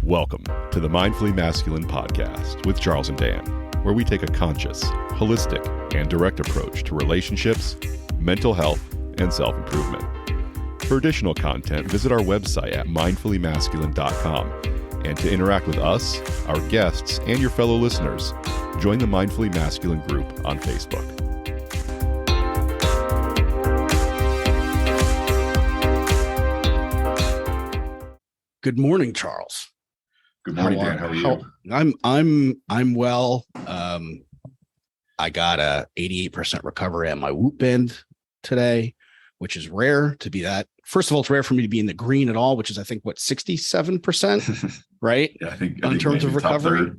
Welcome to the Mindfully Masculine podcast with Charles and Dan, where we take a conscious, holistic, and direct approach to relationships, mental health, and self-improvement. For additional content, visit our website at mindfullymasculine.com. And to interact with us, our guests, and your fellow listeners, join the Mindfully Masculine group on Facebook. Good morning, Charles. Good morning, Dan. How are you? I'm well. I got a 88% recovery at my Whoop band today, which is rare to be that. First of all, it's rare for me to be in the green at all, which is, I think, 67%, right? Yeah, I think in terms of recovery.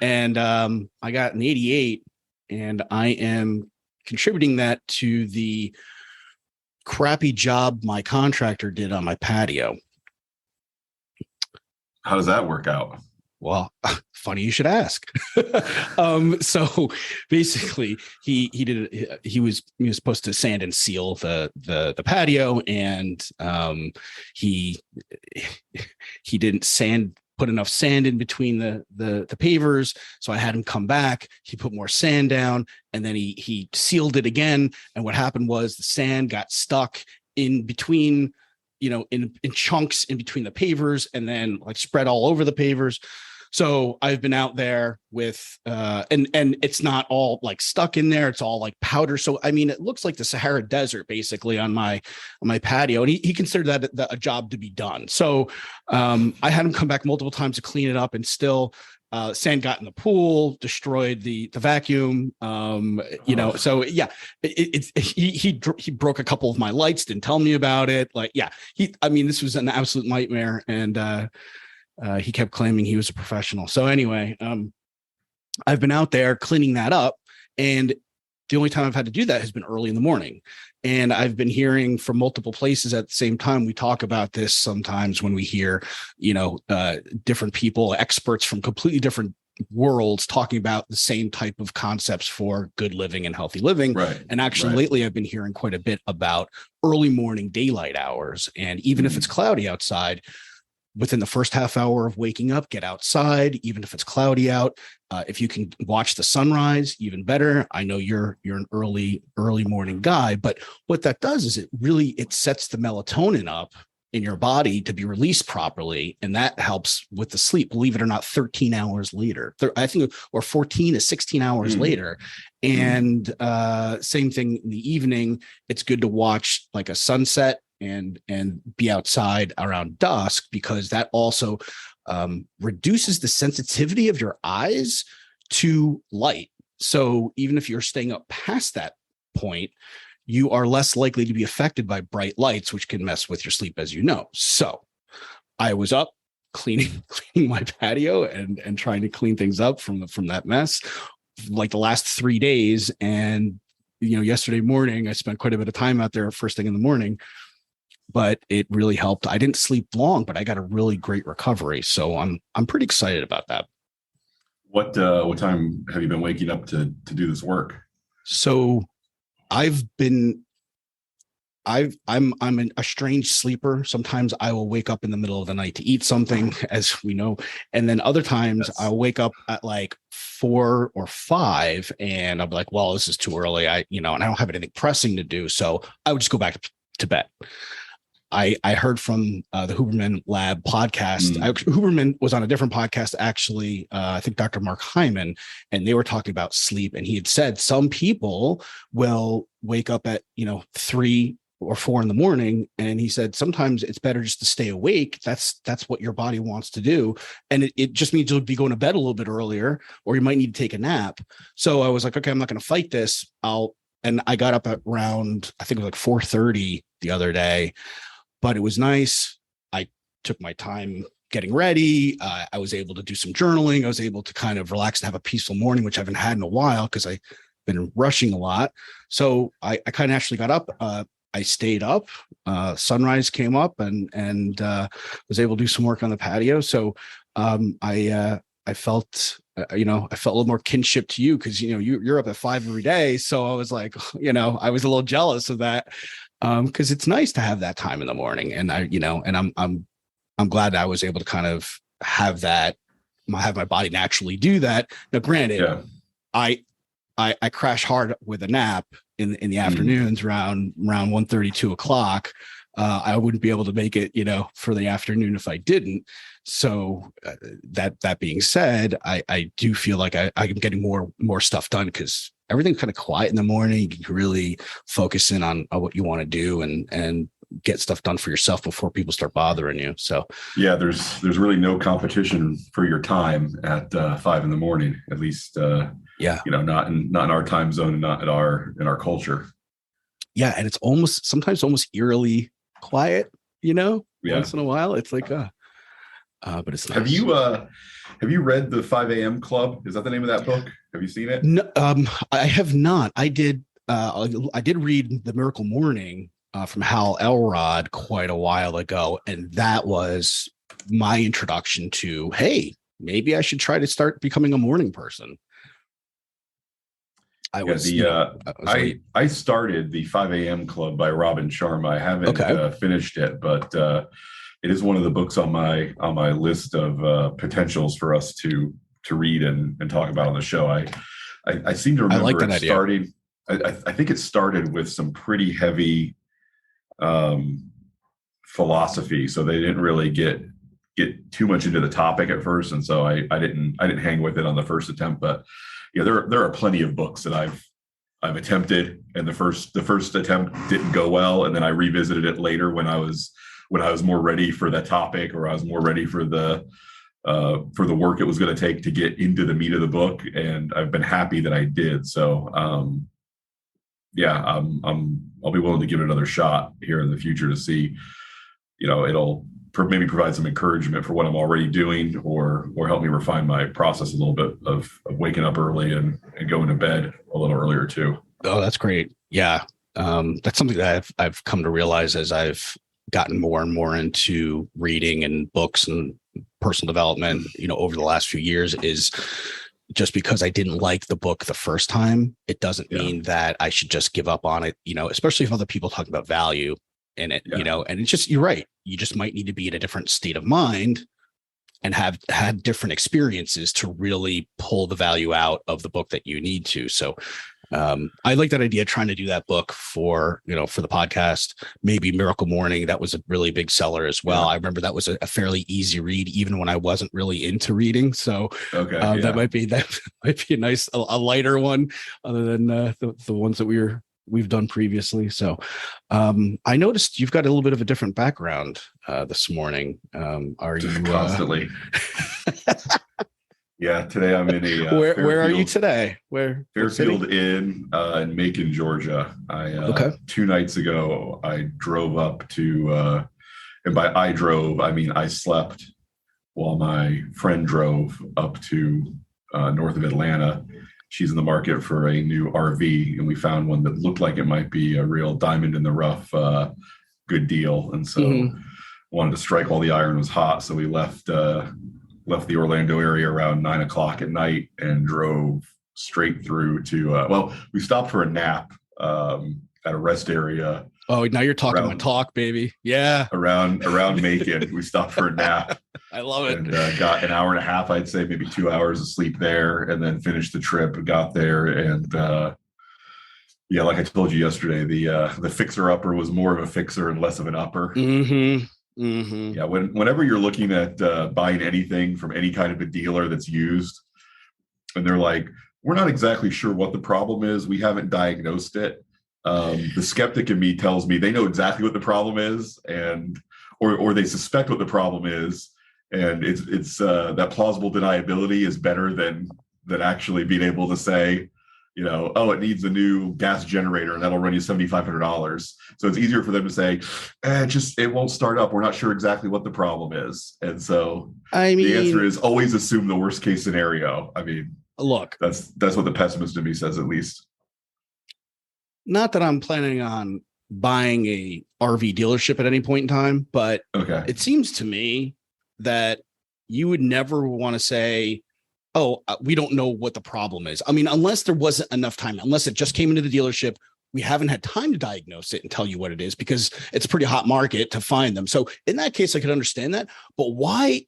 And I got an 88, and I am contributing that to the crappy job my contractor did on my patio. How does that work out? Well, funny you should ask. So basically, he was supposed to sand and seal the patio, and he didn't put enough sand in between the pavers. So I had him come back. He put more sand down, and then he sealed it again. And what happened was the sand got stuck in between, in chunks in between the pavers, and then like spread all over the pavers. So I've been out there with, and it's not all like stuck in there. It's all like powder. So, I mean, it looks like the Sahara Desert basically on my patio. And he considered that a job to be done. So I had him come back multiple times to clean it up, and still sand got in the pool, destroyed the vacuum. So yeah, he broke a couple of my lights, didn't tell me about it. This was an absolute nightmare. And he kept claiming he was a professional. So anyway, I've been out there cleaning that up, and the only time I've had to do that has been early in the morning. And I've been hearing from multiple places at the same time. We talk about this sometimes when we hear, different people, experts from completely different worlds talking about the same type of concepts for good living and healthy living. Right. And actually lately I've been hearing quite a bit about early morning daylight hours. And even if it's cloudy outside, within the first half hour of waking up, get outside, even if it's cloudy out. If you can watch the sunrise, even better. I know you're an early morning guy, but what that does is it sets the melatonin up in your body to be released properly. And that helps with the sleep, believe it or not, 13 hours later, I think, or 14 to 16 hours later. And same thing in the evening. It's good to watch like a sunset and be outside around dusk, because that also reduces the sensitivity of your eyes to light. So even if you're staying up past that point, you are less likely to be affected by bright lights, which can mess with your sleep, as you know. So I was up cleaning my patio and trying to clean things up from that mess like the last 3 days. And, yesterday morning, I spent quite a bit of time out there first thing in the morning, but it really helped. I didn't sleep long, but I got a really great recovery. So I'm pretty excited about that. What time have you been waking up to do this work? So I'm a strange sleeper. Sometimes I will wake up in the middle of the night to eat something, as we know. And then other times I'll wake up at like 4 or 5 and I'm like, well, this is too early. And I don't have anything pressing to do. So I would just go back to bed. I heard from the Huberman Lab podcast. Huberman was on a different podcast, actually. I think Dr. Mark Hyman, and they were talking about sleep. And he had said some people will wake up at 3 or 4 in the morning, and he said sometimes it's better just to stay awake. That's what your body wants to do, and it just means you'll be going to bed a little bit earlier, or you might need to take a nap. So I was like, okay, I'm not going to fight this. And I got up at around, I think it was like 4:30 the other day. But it was nice. I took my time getting ready. I was able to do some journaling. I was able to kind of relax and have a peaceful morning, which I haven't had in a while because I've been rushing a lot. So I kind of actually got up. I stayed up. Sunrise came up and was able to do some work on the patio. So I felt I felt a little more kinship to you because, you're up at 5 every day. So I was like, I was a little jealous of that because it's nice to have that time in the morning. And I'm glad I was able to kind of have my body naturally do that. Now, granted, Yeah. I crash hard with a nap in the afternoons around 1:30, 2:00. I wouldn't be able to make it, for the afternoon if I didn't. So that being said, I do feel like I'm getting more stuff done because everything's kind of quiet in the morning. You can really focus in on what you want to do and get stuff done for yourself before people start bothering you. So Yeah, there's really no competition for your time at 5 a.m, at least. Not in our time zone and not in our culture. Yeah, and it's sometimes almost eerily quiet. Once in a while, it's like but it's nice. Have you read the 5 a.m. Club? Is that the name of that book? Have you seen it? No, I have not. I did read The Miracle Morning from Hal Elrod quite a while ago, and that was my introduction to, hey, maybe I should try to start becoming a morning person. I started the 5 a.m. Club by Robin Sharma. I haven't finished it, but it is one of the books on my list of potentials for us to read and talk about on the show. I seem to remember it starting. I think it started with some pretty heavy philosophy, so they didn't really get too much into the topic at first, and so I didn't hang with it on the first attempt. But there are plenty of books that I've attempted, and the first attempt didn't go well, and then I revisited it later when I was more ready for that topic, or I was more ready for the work it was going to take to get into the meat of the book, and I've been happy that I did. So I'll be willing to give it another shot here in the future to see, it'll maybe provide some encouragement for what I'm already doing, or help me refine my process a little bit of waking up early and going to bed a little earlier too. Oh, that's great. Yeah. That's something that I've come to realize as I've gotten more and more into reading and books and personal development, over the last few years, is just because I didn't like the book the first time, it doesn't mean that I should just give up on it, especially if other people talk about value in it, and it's just, you're right. You just might need to be in a different state of mind and have had different experiences to really pull the value out of the book that you need to. So I like that idea, trying to do that book for the podcast. Maybe Miracle Morning, that was a really big seller as well. I remember that was a fairly easy read, even when I wasn't really into reading. So that might be a nice, a lighter one, other than the ones that we've done previously. So I noticed you've got a little bit of a different background this morning. Are you constantly? Yeah, today I'm in a where are you today? Fairfield Inn in Macon, Georgia. 2 nights ago I drove up to and by I drove, I mean I slept while my friend drove up to north of Atlanta. She's in the market for a new RV, and we found one that looked like it might be a real diamond in the rough good deal, and so wanted to strike while the iron was hot. So we left the Orlando area around 9:00 at night and drove straight through to, we stopped for a nap at a rest area. Oh, now you're talking my talk, baby. Yeah. Around Macon. We stopped for a nap. I love it. And got an hour and a half, I'd say maybe 2 hours of sleep there, and then finished the trip, got there. And like I told you yesterday, the fixer-upper was more of a fixer and less of an upper. Mm-hmm. Mm-hmm. Yeah, whenever you're looking at buying anything from any kind of a dealer that's used, and they're like, we're not exactly sure what the problem is, we haven't diagnosed it. The skeptic in me tells me they know exactly what the problem is, and or they suspect what the problem is, and it's that plausible deniability is better than actually being able to say, it needs a new gas generator and that'll run you $7,500. So it's easier for them to say, it won't start up. We're not sure exactly what the problem is. And so the answer is always assume the worst case scenario. I mean, look, that's what the pessimist in me says, at least. Not that I'm planning on buying a RV dealership at any point in time, but it seems to me that you would never want to say, we don't know what the problem is. I mean, unless there wasn't enough time, unless it just came into the dealership, we haven't had time to diagnose it and tell you what it is, because it's a pretty hot market to find them. So in that case, I could understand that. But why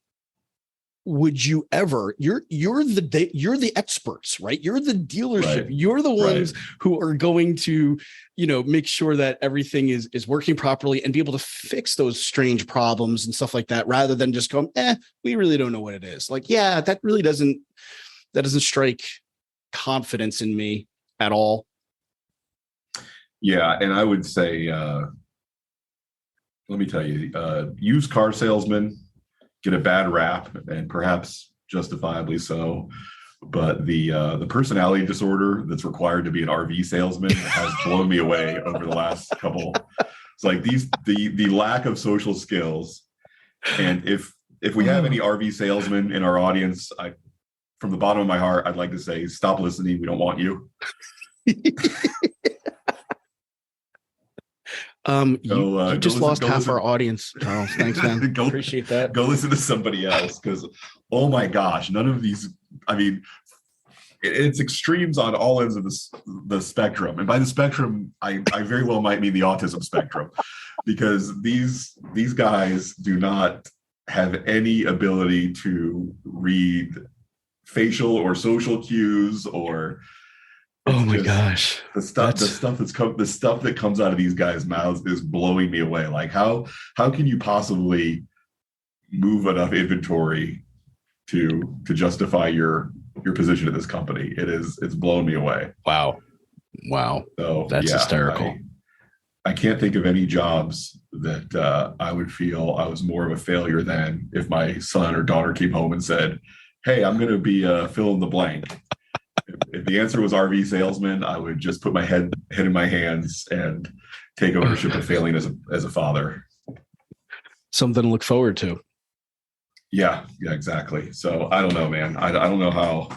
would you ever, you're the experts, right? You're the dealership. Right. You're the ones who are going to, make sure that everything is working properly and be able to fix those strange problems and stuff like that, rather than just going, we really don't know what it is. Like, yeah, that doesn't strike confidence in me at all. Yeah. And I would say, let me tell you, used car salesmen get a bad rap, and perhaps justifiably so. But the personality disorder that's required to be an RV salesman has blown me away over the last couple. It's like the lack of social skills. And if we have any RV salesmen in our audience, from the bottom of my heart, I'd like to say, stop listening. We don't want you. You just lost half our audience, Charles. Thanks, man. Appreciate that. Go listen to somebody else, because, oh my gosh, none of these. I mean, it's extremes on all ends of the spectrum, and by the spectrum, I very well might mean the autism spectrum, because these guys do not have any ability to read facial or social cues or. Oh my gosh. The stuff that comes out of these guys' mouths is blowing me away. Like, how can you possibly move enough inventory to justify your position at this company? It's blown me away. Wow. So that's hysterical. I can't think of any jobs that I would feel I was more of a failure than if my son or daughter came home and said, "Hey, I'm going to be fill in the blank." If the answer was RV salesman, I would just put my head in my hands and take ownership of failing as a father. Something to look forward to. Yeah, exactly. So I don't know, man. I don't know how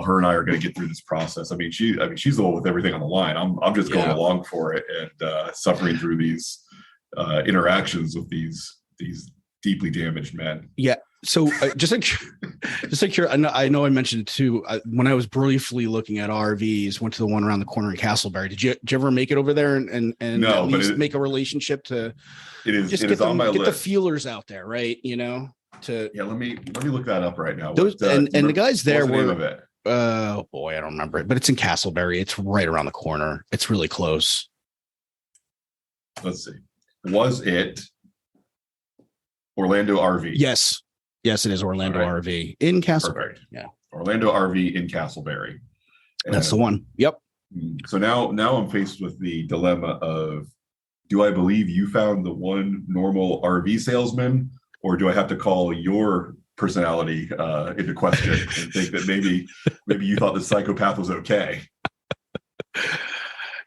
her and I are going to get through this process. I mean, she's the one with everything on the line. I'm just going along for it and suffering through these interactions with these deeply damaged men. Yeah. So just like I know I mentioned it too. When I was briefly looking at RVs, went to the one around the corner in Castleberry. Did you ever make it over there and no, at least make a relationship to? It is on my list. Get the feelers out there, right? Let me look that up right now. And the guys there were. Name of it? I don't remember it, but it's in Castleberry. It's right around the corner. It's really close. Let's see. Was it Orlando RV? Yes, it is Orlando RV in Castleberry. Perfect. Yeah, Orlando RV in Castleberry. That's the one. Yep. So now I'm faced with the dilemma of, do I believe you found the one normal RV salesman, or do I have to call your personality into question and think that maybe you thought the psychopath was okay?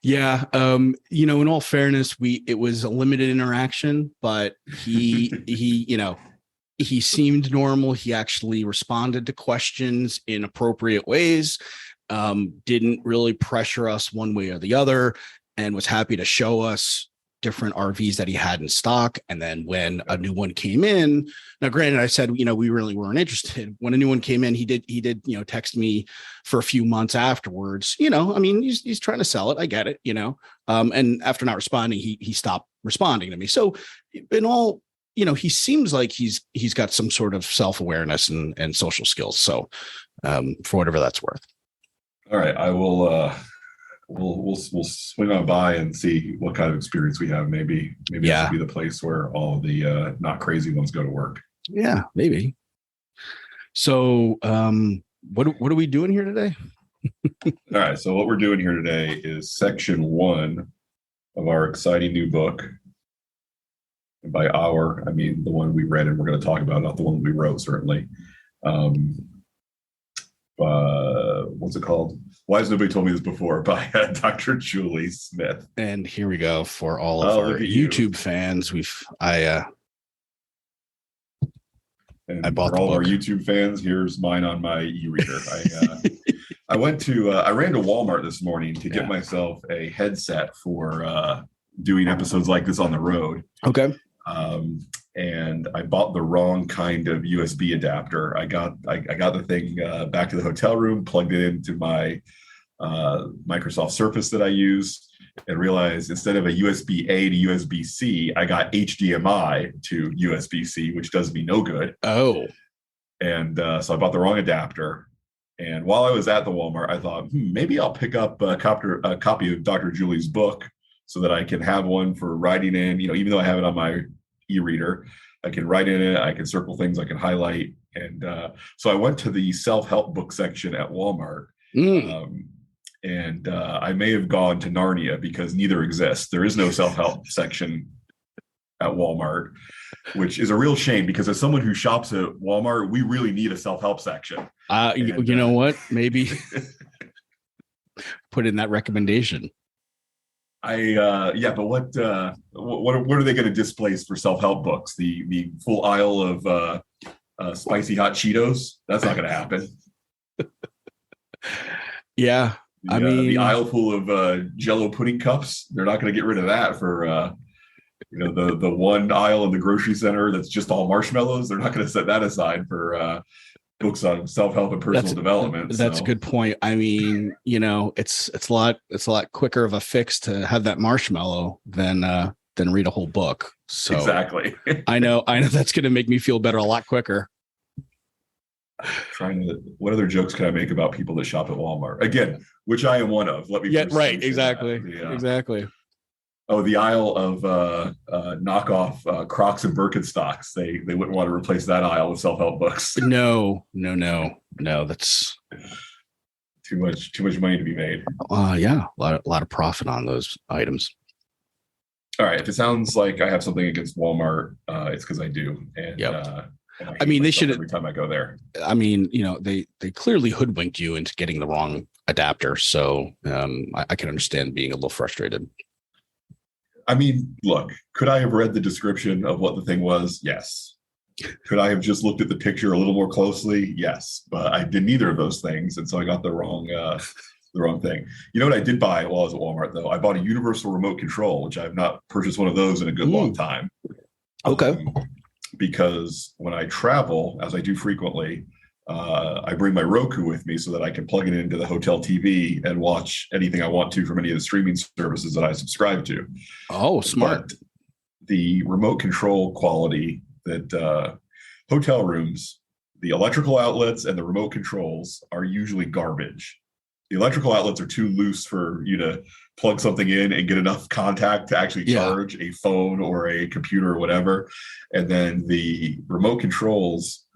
Yeah. In all fairness, it was a limited interaction, but he seemed normal. He actually responded to questions in appropriate ways, didn't really pressure us one way or the other, and was happy to show us different RVs that he had in stock. And then when a new one came in, now granted, I said, we really weren't interested. When a new one came in, he did, text me for a few months afterwards. He's trying to sell it. I get it, and after not responding, he stopped responding to me. So in all, he seems like he's got some sort of self-awareness and social skills. So for whatever that's worth. All right. I will, we'll swing on by and see what kind of experience we have. Maybe this will be the place where all the not crazy ones go to work. Yeah, maybe. So what are we doing here today? All right. So what we're doing here today is section 1 of our exciting new book. And by our, I mean the one we read and we're going to talk about, not the one we wrote, certainly. What's it called? Why has nobody told me this before? By Dr. Julie Smith. And here we go for all of our YouTube fans. I bought for all our YouTube fans. Here's mine on my e-reader. I ran to Walmart this morning to get myself a headset for doing episodes like this on the road. Okay. And I bought the wrong kind of USB adapter. I got the thing back to the hotel room, plugged it into my Microsoft Surface that I use, and realized instead of a USB-A to USB-C, I got HDMI to USB-C, which does me no good. Oh. And so I bought the wrong adapter. And while I was at the Walmart, I thought, maybe I'll pick up a copy of Dr. Julie's book so that I can have one for writing in, even though I have it on my e-reader, I can write in it, I can circle things, I can highlight. And so I went to the self-help book section at Walmart. And I may have gone to Narnia because neither exists. There is no self-help section at Walmart, which is a real shame because as someone who shops at Walmart, we really need a self-help section. You know what? Maybe put in that recommendation. But what are they going to displace for self-help books? The full aisle of spicy hot Cheetos? That's not going to happen. Yeah. I mean, the aisle full of Jell-O pudding cups. They're not going to get rid of that for the one aisle in the grocery center that's just all marshmallows. They're not going to set that aside for books on self-help and personal development. That's a good point. I mean, it's a lot quicker of a fix to have that marshmallow than read a whole book. So exactly. I know that's going to make me feel better a lot quicker. What other jokes can I make about people that shop at Walmart? Again, which I am one of. Let me right. Exactly. Exactly. Oh, the aisle of knockoff Crocs and Birkenstocks. They wouldn't want to replace that aisle with self-help books. No. That's too much money to be made. Yeah, a lot of profit on those items. All right. If it sounds like I have something against Walmart, it's because I do. And I mean, they should every time I go there. I mean, they clearly hoodwinked you into getting the wrong adapter. So I can understand being a little frustrated. I mean, look, could I have read the description of what the thing was? Yes. Could I have just looked at the picture a little more closely? Yes. But I did neither of those things. And so I got the wrong thing. You know what I did buy while I was at Walmart, though? I bought a universal remote control, which I've not purchased one of those in a good long time. Okay. Because when I travel, as I do frequently, I bring my Roku with me so that I can plug it into the hotel TV and watch anything I want to from any of the streaming services that I subscribe to. Oh, smart. But the remote control quality that hotel rooms, the electrical outlets and the remote controls are usually garbage. The electrical outlets are too loose for you to plug something in and get enough contact to actually charge a phone or a computer or whatever. And then the remote controls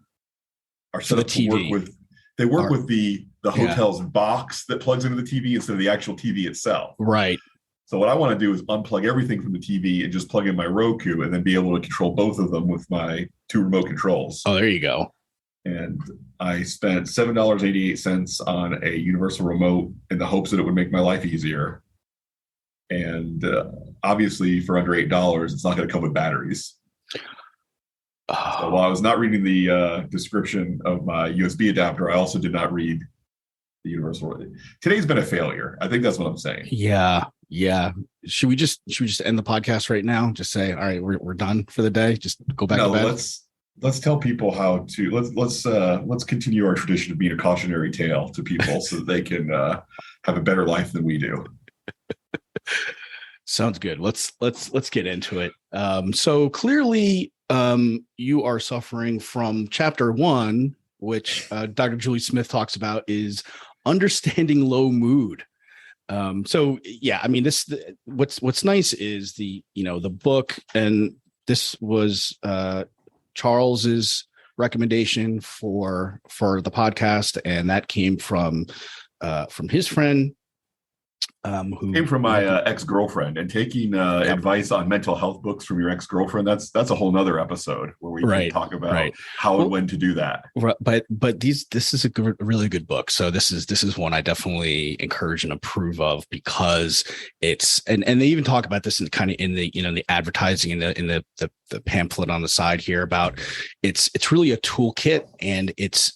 are set up to work with the hotel's box that plugs into the TV instead of the actual TV itself. Right. So what I want to do is unplug everything from the TV and just plug in my Roku and then be able to control both of them with my two remote controls. Oh, there you go. And I spent $7.88 on a universal remote in the hopes that it would make my life easier. And obviously for under $8, it's not going to come with batteries. So while I was not reading the description of my USB adapter, I also did not read the universal. Today's been a failure. I think that's what I'm saying. Yeah. Should we just end the podcast right now? Just say, all right, we're done for the day. Just go back to bed. Let's tell people how to let's continue our tradition of being a cautionary tale to people so that they can have a better life than we do. Sounds good. Let's get into it. So clearly, you are suffering from chapter 1, which Dr. Julie Smith talks about, is understanding low mood. So yeah, I mean, what's nice is the book, and this was Charles's recommendation for the podcast, and that came from his friend. Who came from my ex-girlfriend, and taking advice on mental health books from your ex-girlfriend. That's a whole nother episode where we can talk about how and when to do that. But this is a really good book. So this is one I definitely encourage and approve of, because it's, and they even talk about this in kind of in the, the advertising in the pamphlet on the side here about it's really a toolkit, and it's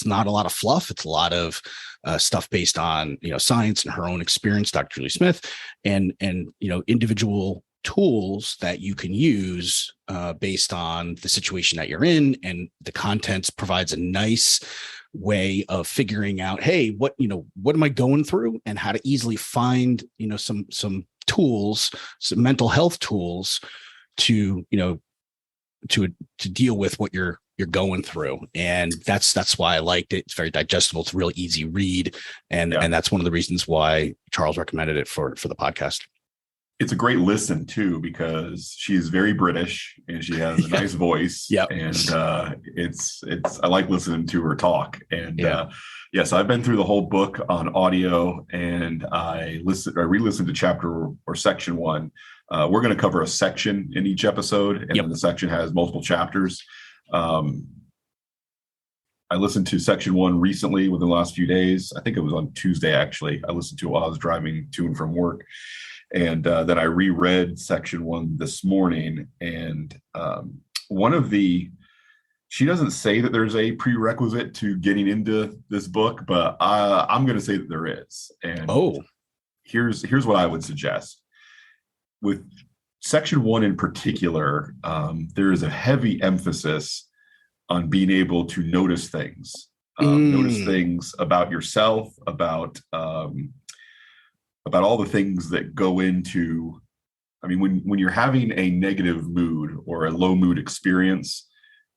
not a lot of fluff. It's a lot of stuff based on science and her own experience, Dr. Julie Smith, and individual tools that you can use based on the situation that you're in, and the contents provides a nice way of figuring out, hey, what am I going through, and how to easily find some tools, some mental health tools to deal with what you're you're going through. And that's why I liked it. It's very digestible. It's a real easy read. And that's one of the reasons why Charles recommended it for the podcast. It's a great listen too, because she's very British and she has a nice voice. Yep. And it's I like listening to her talk. And yes, I've been through the whole book on audio, and I re-listened to chapter or section 1. We're going to cover a section in each episode, and then the section has multiple chapters. I listened to section 1 recently within the last few days. I think it was on Tuesday, actually. I listened to it while I was driving to and from work. And then I reread section 1 this morning. And she doesn't say that there's a prerequisite to getting into this book, but I'm going to say that there is. And here's what I would suggest. With section 1 in particular, there is a heavy emphasis on being able to notice things, notice things about yourself, about all the things that go into, I mean, when you're having a negative mood or a low mood experience,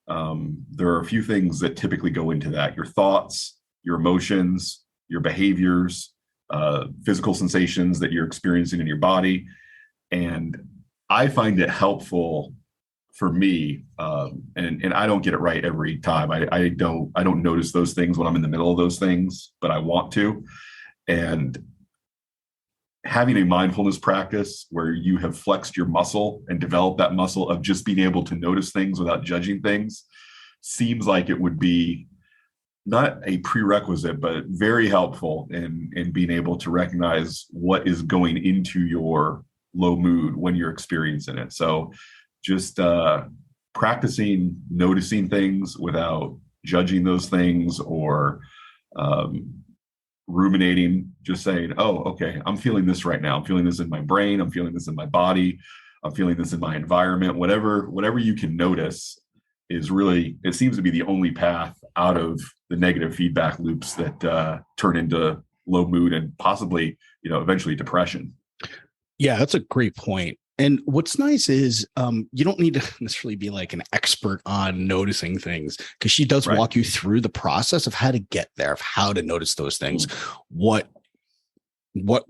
there are a few things that typically go into that: your thoughts, your emotions, your behaviors, physical sensations that you're experiencing in your body. And I find it helpful for me, and I don't get it right every time. I don't notice those things when I'm in the middle of those things, but I want to. And having a mindfulness practice where you have flexed your muscle and developed that muscle of just being able to notice things without judging things seems like it would be not a prerequisite, but very helpful in being able to recognize what is going into your low mood when you're experiencing it. So just practicing noticing things without judging those things or ruminating, just saying, oh, okay, I'm feeling this right now. I'm feeling this in my brain. I'm feeling this in my body. I'm feeling this in my environment. Whatever you can notice is really, it seems to be the only path out of the negative feedback loops that turn into low mood and possibly, eventually depression. Yeah, that's a great point. And what's nice is you don't need to necessarily be like an expert on noticing things, because she does walk you through the process of how to get there, of how to notice those things, what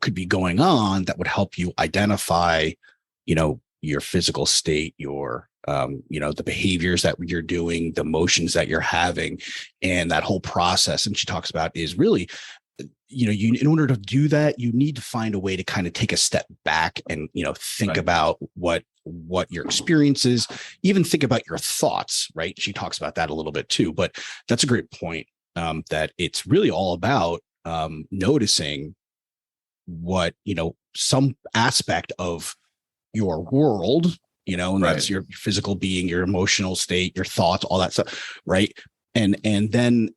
could be going on that would help you identify, your physical state, your the behaviors that you're doing, the emotions that you're having, and that whole process. And she talks about is really, you in order to do that, you need to find a way to kind of take a step back and, think about what your experience is, even think about your thoughts, right? She talks about that a little bit too, but that's a great point, that it's really all about noticing what, some aspect of your world, and that's your physical being, your emotional state, your thoughts, all that stuff, right? And then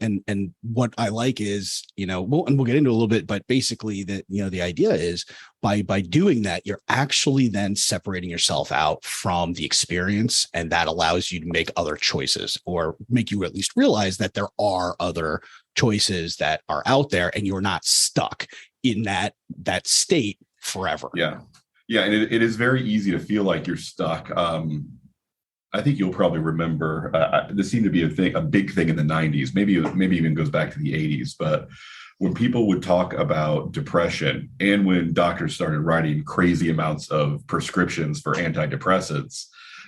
what I like is, we'll get into a little bit, but basically that, the idea is by doing that, you're actually then separating yourself out from the experience, and that allows you to make other choices, or make you at least realize that there are other choices that are out there, and you're not stuck in that state forever. Yeah. And it is very easy to feel like you're stuck. I think you'll probably remember this seemed to be a big thing in the 90s, maybe even goes back to the 80s. But when people would talk about depression, and when doctors started writing crazy amounts of prescriptions for antidepressants,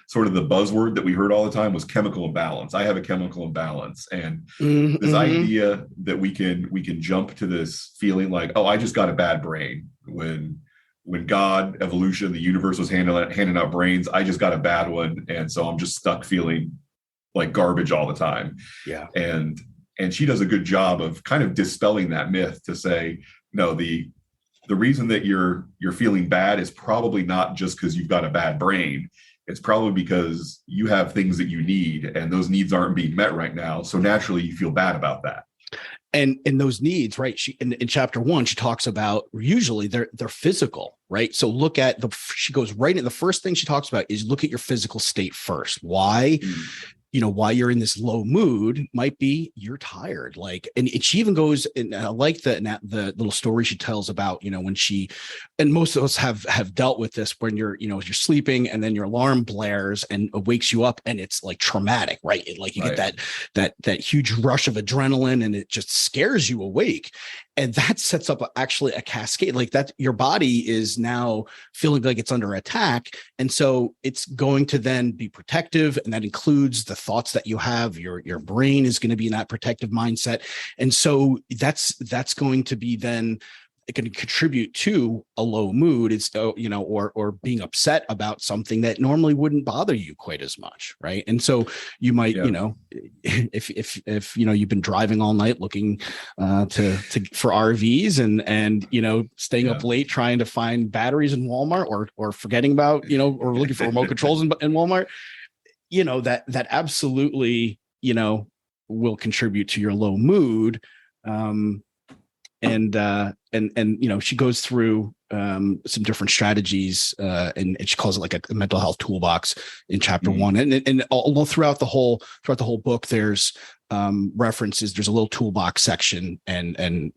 sort of the buzzword that we heard all the time was chemical imbalance. I have a chemical imbalance. And this idea that we can jump to this feeling like, oh, I just got a bad brain. When God, evolution, the universe was handing out brains, I just got a bad one. And so I'm just stuck feeling like garbage all the time. Yeah. And she does a good job of kind of dispelling that myth to say, no, the reason that you're feeling bad is probably not just because you've got a bad brain. It's probably because you have things that you need, and those needs aren't being met right now. So naturally you feel bad about that. And those needs, right? She in chapter 1, she talks about usually they're physical, right? So look at she goes right in the first thing she talks about is look at your physical state first. Why? why you're in this low mood might be you're tired. Like, and she even goes, and I like the little story she tells about, when she, and most of us have dealt with this, when you're sleeping and then your alarm blares and wakes you up, and it's like traumatic, right? Like you get that huge rush of adrenaline, and it just scares you awake. And that sets up actually a cascade, like that your body is now feeling like it's under attack. And so it's going to then be protective. And that includes the thoughts that you have. Your brain is going to be in that protective mindset. And so that's going to be then it can contribute to a low mood. It's, or being upset about something that normally wouldn't bother you quite as much. Right. And so you might, if you've been driving all night looking for RVs and staying up late trying to find batteries in Walmart or forgetting about, or looking for remote controls in Walmart, that absolutely, will contribute to your low mood. And she goes through some different strategies, and she calls it like a mental health toolbox in chapter 1. And all throughout the whole book, there's references. There's a little toolbox section, and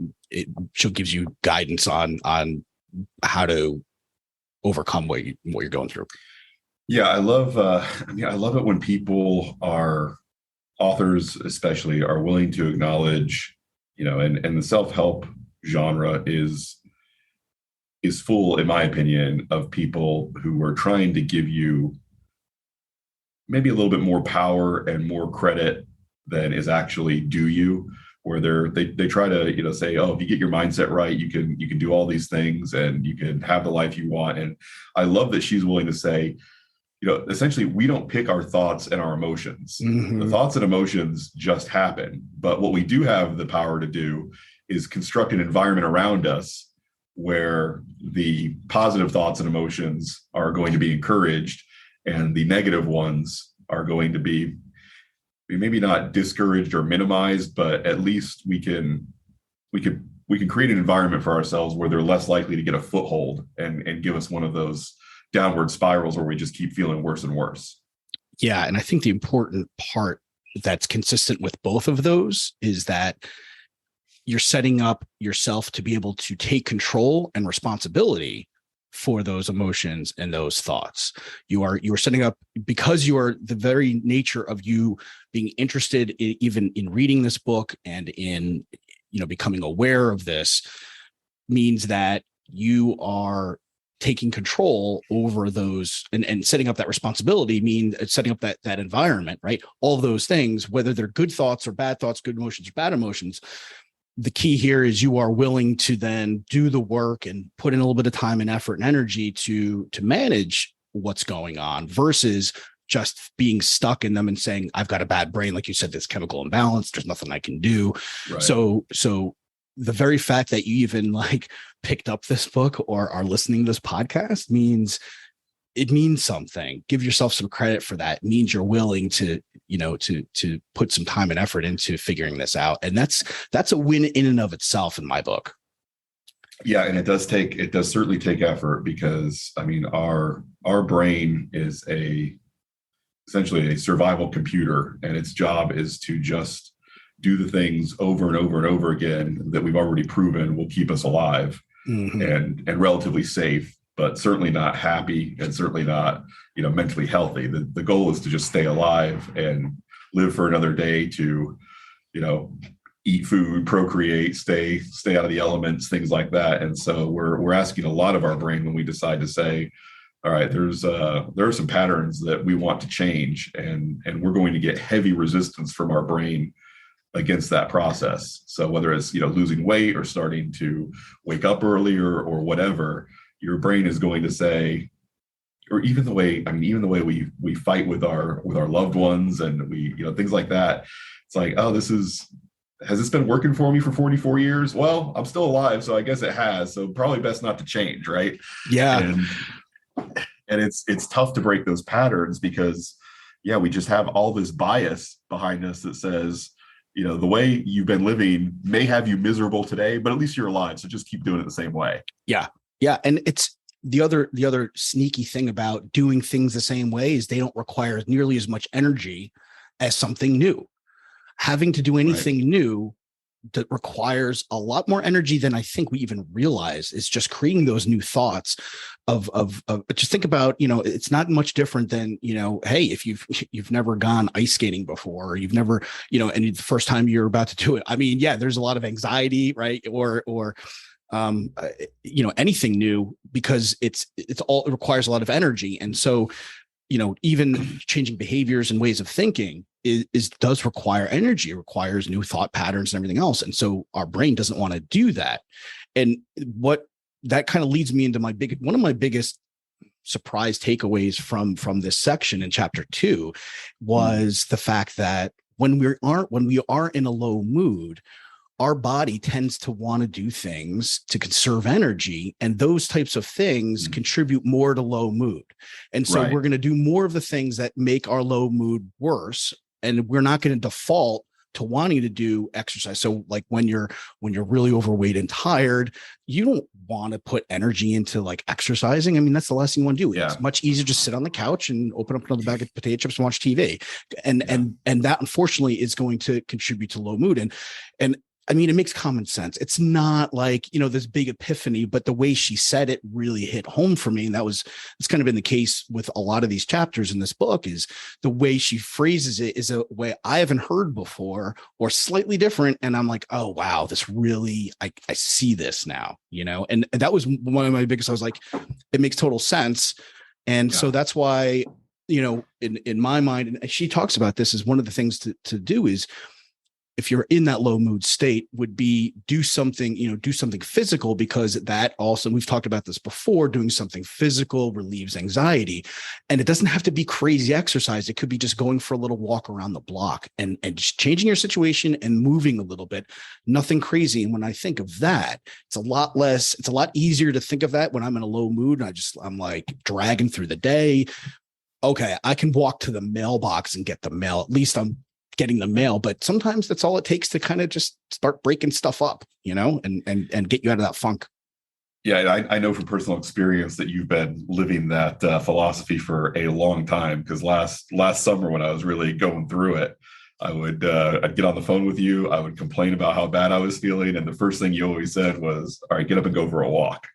she'll gives you guidance on how to overcome what you're going through. Yeah, I love. I love it when authors especially are willing to acknowledge, and the self-help genre is full, in my opinion, of people who are trying to give you maybe a little bit more power and more credit than is actually due you, where they try to, say, oh, if you get your mindset right, you can do all these things and you can have the life you want. And I love that she's willing to say, essentially, we don't pick our thoughts and our emotions. Mm-hmm. The thoughts and emotions just happen. But what we do have the power to do is construct an environment around us where the positive thoughts and emotions are going to be encouraged, and the negative ones are going to be maybe not discouraged or minimized, but at least we can create an environment for ourselves where they're less likely to get a foothold and give us one of those downward spirals where we just keep feeling worse and worse. Yeah. And I think the important part that's consistent with both of those is that you're setting up yourself to be able to take control and responsibility for those emotions and those thoughts. You are setting up, because you are the very nature of you being interested even in reading this book and in, becoming aware of this, means that you are taking control over those and setting up that responsibility means setting up that environment, right? All of those things, whether they're good thoughts or bad thoughts, good emotions or bad emotions. The key here is you are willing to then do the work and put in a little bit of time and effort and energy to manage what's going on versus just being stuck in them and saying, I've got a bad brain. Like you said, this chemical imbalance, there's nothing I can do. Right. So the very fact that you even picked up this book or are listening to this podcast means something. Give yourself some credit for that. It means you're willing to put some time and effort into figuring this out. And that's a win in and of itself in my book. Yeah. And it does certainly take effort, because our brain is essentially a survival computer, and its job is to just do the things over and over and over again that we've already proven will keep us alive. Mm-hmm. and relatively safe, but certainly not happy, and certainly not, mentally healthy. The goal is to just stay alive and live for another day to, eat food, procreate, stay out of the elements, things like that. And so we're asking a lot of our brain when we decide to say, all right, there are some patterns that we want to change, and we're going to get heavy resistance from our brain against that process. So whether it's, losing weight or starting to wake up earlier or whatever, your brain is going to say, or even the way we fight with our loved ones, and we, things like that. It's like, oh, has this been working for me for 44 years? Well, I'm still alive, so I guess it has. So probably best not to change, right? Yeah. And it's tough to break those patterns, because we just have all this bias behind us that says, the way you've been living may have you miserable today, but at least you're alive. So just keep doing it the same way. Yeah. Yeah. And it's the other sneaky thing about doing things the same way is they don't require nearly as much energy as something new. Having to do anything new that requires a lot more energy than I think we even realize. Is just creating those new thoughts of just think about, it's not much different than, hey, if you've never gone ice skating before, or you've never, and the first time you're about to do it, I mean, yeah, there's a lot of anxiety, right? Or anything new, because it requires a lot of energy. And so, even changing behaviors and ways of thinking does require energy. It requires new thought patterns and everything else. And so our brain doesn't want to do that. And what that kind of leads me into one of my biggest surprise takeaways from this section in chapter 2 was the fact that when we are in a low mood, our body tends to want to do things to conserve energy, and those types of things contribute more to low mood. And so we're going to do more of the things that make our low mood worse, and we're not going to default to wanting to do exercise. So like when you're really overweight and tired, you don't want to put energy into like exercising. I mean, that's the last thing you want to do. Yeah. It's much easier to just sit on the couch and open up another bag of potato chips and watch TV. And that unfortunately is going to contribute to low mood. And I mean, it makes common sense. It's not like, this big epiphany, but the way she said it really hit home for me. And it's kind of been the case with a lot of these chapters in this book. Is the way she phrases it is a way I haven't heard before, or slightly different. And I'm like, oh, wow, this really, I see this now, and that was one of my biggest, I was like, it makes total sense. And so that's why, in my mind, and she talks about this as one of the things to do is, if you're in that low mood state, would be do something physical, because that also, we've talked about this before, doing something physical relieves anxiety. And it doesn't have to be crazy exercise. It could be just going for a little walk around the block and just changing your situation and moving a little bit, nothing crazy. And when I think of that, it's a lot easier to think of that when I'm in a low mood and I'm like dragging through the day. Okay, I can walk to the mailbox and get the mail. At least I'm getting the mail, but sometimes that's all it takes to kind of just start breaking stuff up, and get you out of that funk. Yeah, I know from personal experience that you've been living that philosophy for a long time, because last summer when I was really going through it, I would I'd get on the phone with you, I would complain about how bad I was feeling, and the first thing you always said was, all right, get up and go for a walk.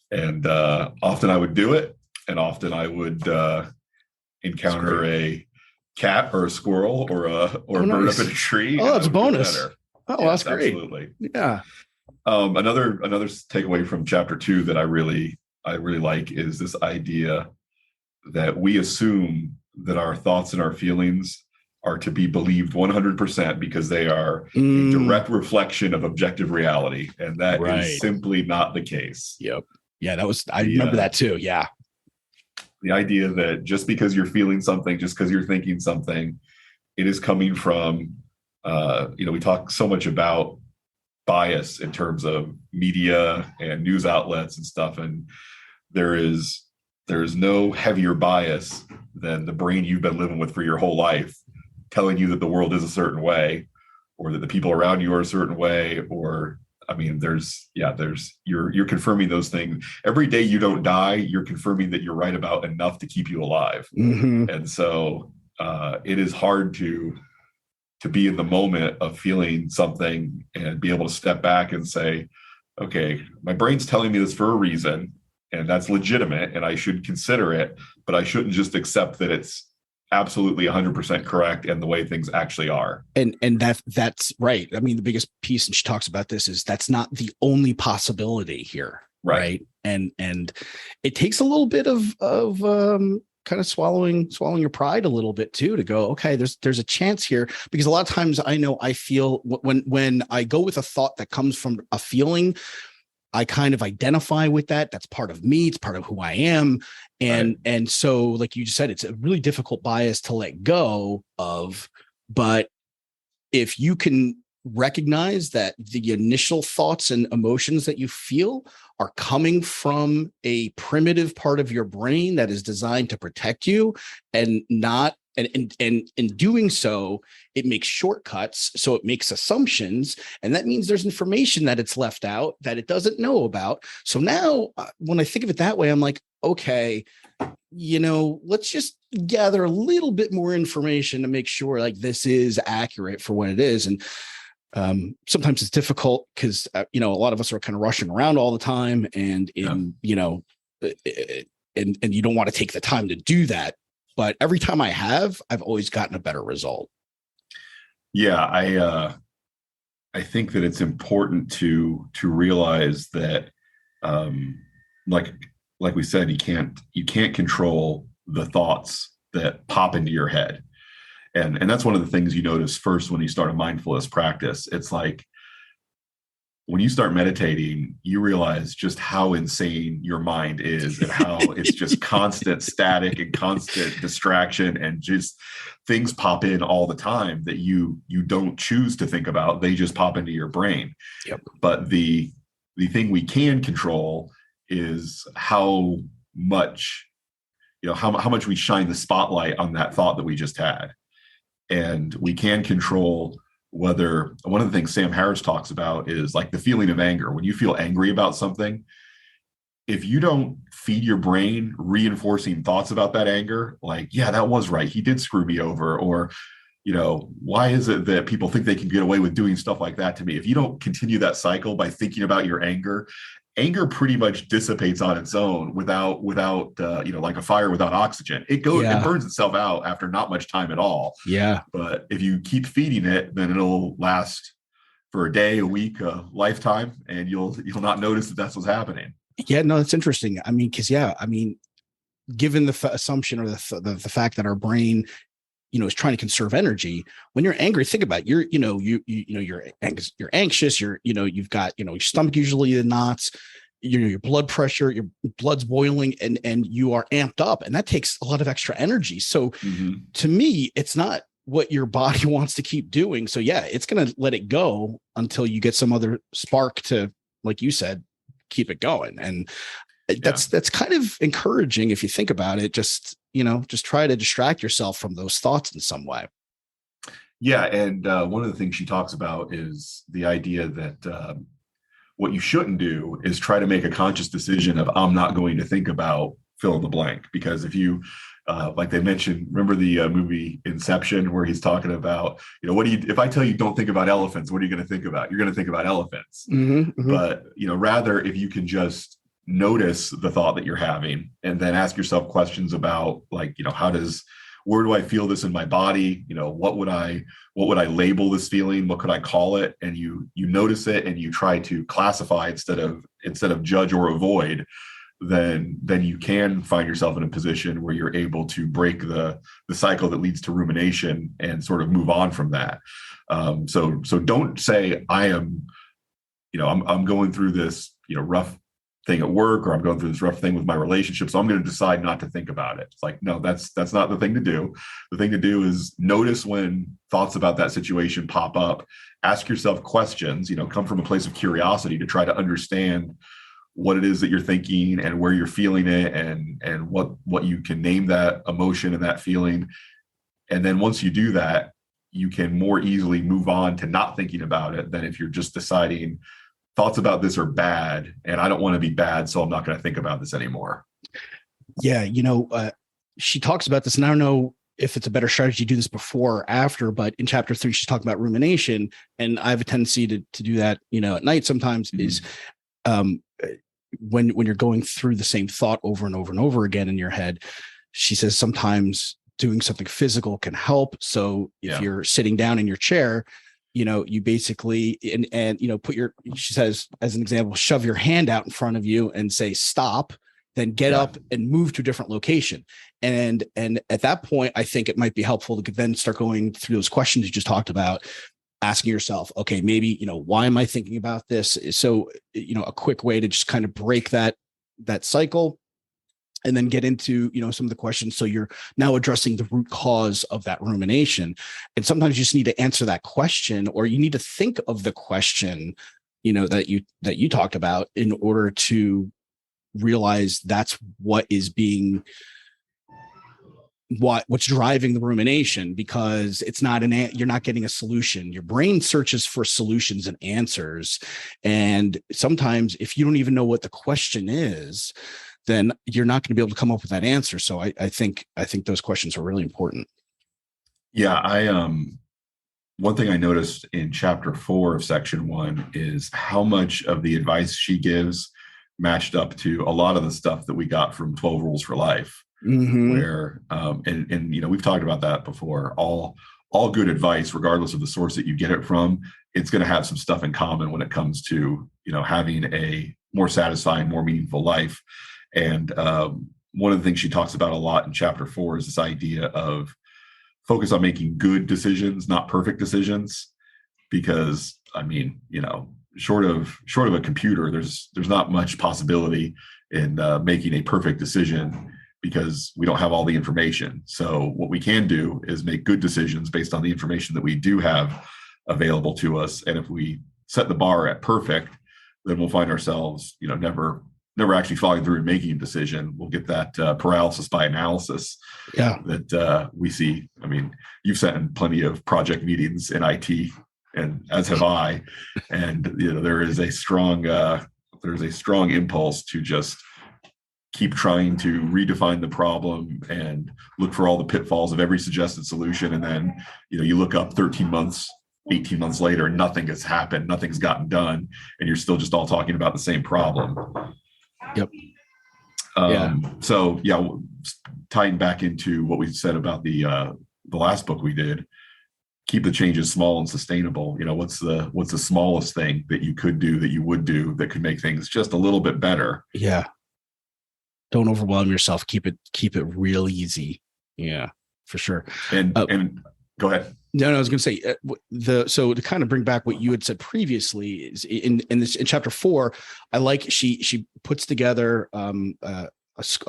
And often I would do it, and often I would encounter a cat or a squirrel or a bird up in a tree. Oh, that's a bonus. Oh, yes, that's great. Absolutely. Yeah. Another takeaway from chapter 2 that I really like is this idea that we assume that our thoughts and our feelings are to be believed 100% because they are a direct reflection of objective reality. And that is simply not the case. Yep. Yeah, I remember that too. Yeah. The idea that just because you're feeling something, just because you're thinking something, it is coming from, we talk so much about bias in terms of media and news outlets and stuff. And there is no heavier bias than the brain you've been living with for your whole life, telling you that the world is a certain way, or that the people around you are a certain way, or I mean, you're confirming those things. Every day you don't die, you're confirming that you're right about enough to keep you alive. Mm-hmm. And so it is hard to be in the moment of feeling something and be able to step back and say, okay, my brain's telling me this for a reason, and that's legitimate, and I should consider it, but I shouldn't just accept that it's absolutely 100% correct and the way things actually are. And that's right. I mean, the biggest piece, and she talks about this, is that's not the only possibility here. Right. And it takes a little bit of kind of swallowing your pride a little bit too, to go, okay, there's a chance here, because a lot of times I feel when I go with a thought that comes from a feeling, I kind of identify with that. That's part of me. It's part of who I am. And so, like you just said, it's a really difficult bias to let go of. But if you can recognize that the initial thoughts and emotions that you feel are coming from a primitive part of your brain that is designed to protect you, and in doing so, it makes shortcuts. So it makes assumptions. And that means there's information that it's left out that it doesn't know about. So now when I think of it that way, I'm like, okay, let's just gather a little bit more information to make sure like this is accurate for what it is. And sometimes it's difficult because, a lot of us are kind of rushing around all the time and and you don't want to take the time to do that. But every time I've always gotten a better result. Yeah. I think that it's important to realize that, like we said, you can't control the thoughts that pop into your head. And that's one of the things you notice first when you start a mindfulness practice. It's like when you start meditating, you realize just how insane your mind is and how it's just constant static and constant distraction, and just things pop in all the time that you don't choose to think about. They just pop into your brain. Yep. But the thing we can control is how much, how much we shine the spotlight on that thought that we just had. And we can control whether, one of the things Sam Harris talks about is like the feeling of anger. When you feel angry about something, if you don't feed your brain reinforcing thoughts about that anger, like, yeah, that was right, he did screw me over, or, why is it that people think they can get away with doing stuff like that to me? If you don't continue that cycle by thinking about your anger pretty much dissipates on its own without like a fire without oxygen. It burns itself out after not much time at all. Yeah. But if you keep feeding it, then it'll last for a day, a week, a lifetime, and you'll not notice that that's what's happening. Yeah, no, that's interesting. I mean, given the assumption or the fact that our brain, is trying to conserve energy. When you're angry, think about it. You're anxious. You've got, your stomach usually in knots. Your blood pressure, your blood's boiling, and you are amped up, and that takes a lot of extra energy. So, to me, it's not what your body wants to keep doing. So, yeah, it's going to let it go until you get some other spark to, like you said, keep it going. And that's kind of encouraging if you think about it. Just try to distract yourself from those thoughts in some way. Yeah. And one of the things she talks about is the idea that what you shouldn't do is try to make a conscious decision of, I'm not going to think about fill in the blank. Because if you, like they mentioned, remember the movie Inception, where he's talking about, if I tell you don't think about elephants, what are you going to think about? You're going to think about elephants. But, rather, if you can just notice the thought that you're having and then ask yourself questions about, like, where do I feel this in my body? What would I label this feeling? What could I call it? And you notice it and you try to classify instead of judge or avoid, then you can find yourself in a position where you're able to break the cycle that leads to rumination and sort of move on from that. So don't say I'm going through this, rough thing at work, or I'm going through this rough thing with my relationship, so I'm going to decide not to think about it. It's like, no, that's not the thing to do. The thing to do is notice when thoughts about that situation pop up, ask yourself questions, come from a place of curiosity to try to understand what it is that you're thinking and where you're feeling it, and what you can name that emotion and that feeling. And then once you do that, you can more easily move on to not thinking about it than if you're just deciding thoughts about this are bad and I don't want to be bad, so I'm not going to think about this anymore. Yeah. She talks about this, and I don't know if it's a better strategy to do this before or after, but in chapter 3, she's talking about rumination. And I have a tendency to do that, at night sometimes, is when you're going through the same thought over and over and over again in your head. She says sometimes doing something physical can help. So if you're sitting down in your chair, you basically, and she says, as an example, shove your hand out in front of you and say, stop, then get up and move to a different location. And at that point, I think it might be helpful to then start going through those questions you just talked about, asking yourself, okay, maybe, why am I thinking about this? So, a quick way to just kind of break that cycle, and then get into, some of the questions. So you're now addressing the root cause of that rumination. And sometimes you just need to answer that question, or you need to think of the question, that you talked about, in order to realize that's what's driving the rumination, because it's not you're not getting a solution. Your brain searches for solutions and answers. And sometimes if you don't even know what the question is, then you're not going to be able to come up with that answer. So I think those questions are really important. Yeah, one thing I noticed in chapter 4 of section 1 is how much of the advice she gives matched up to a lot of the stuff that we got from 12 Rules for Life, where and we've talked about that before. All good advice, regardless of the source that you get it from, it's going to have some stuff in common when it comes to having a more satisfying, more meaningful life. And one of the things she talks about a lot in chapter 4 is this idea of focus on making good decisions, not perfect decisions, because short of a computer, there's not much possibility in making a perfect decision, because we don't have all the information. So what we can do is make good decisions based on the information that we do have available to us. And if we set the bar at perfect, then we'll find ourselves, never actually following through and making a decision. We'll get that paralysis by analysis that we see. I mean, you've sat in plenty of project meetings in IT, and as have I. And there is a strong impulse to just keep trying to redefine the problem and look for all the pitfalls of every suggested solution. And then, you look up 13 months, 18 months later, nothing has happened, nothing's gotten done, and you're still just all talking about the same problem. Yep. So tying back into what we said about the last book we did, keep the changes small and sustainable. What's the smallest thing that you could do, that you would do, that could make things just a little bit better? Yeah. Don't overwhelm yourself. Keep it real easy. Yeah, for sure. And go ahead. No, I was going to say so to kind of bring back what you had said previously is in chapter 4, I like she puts together a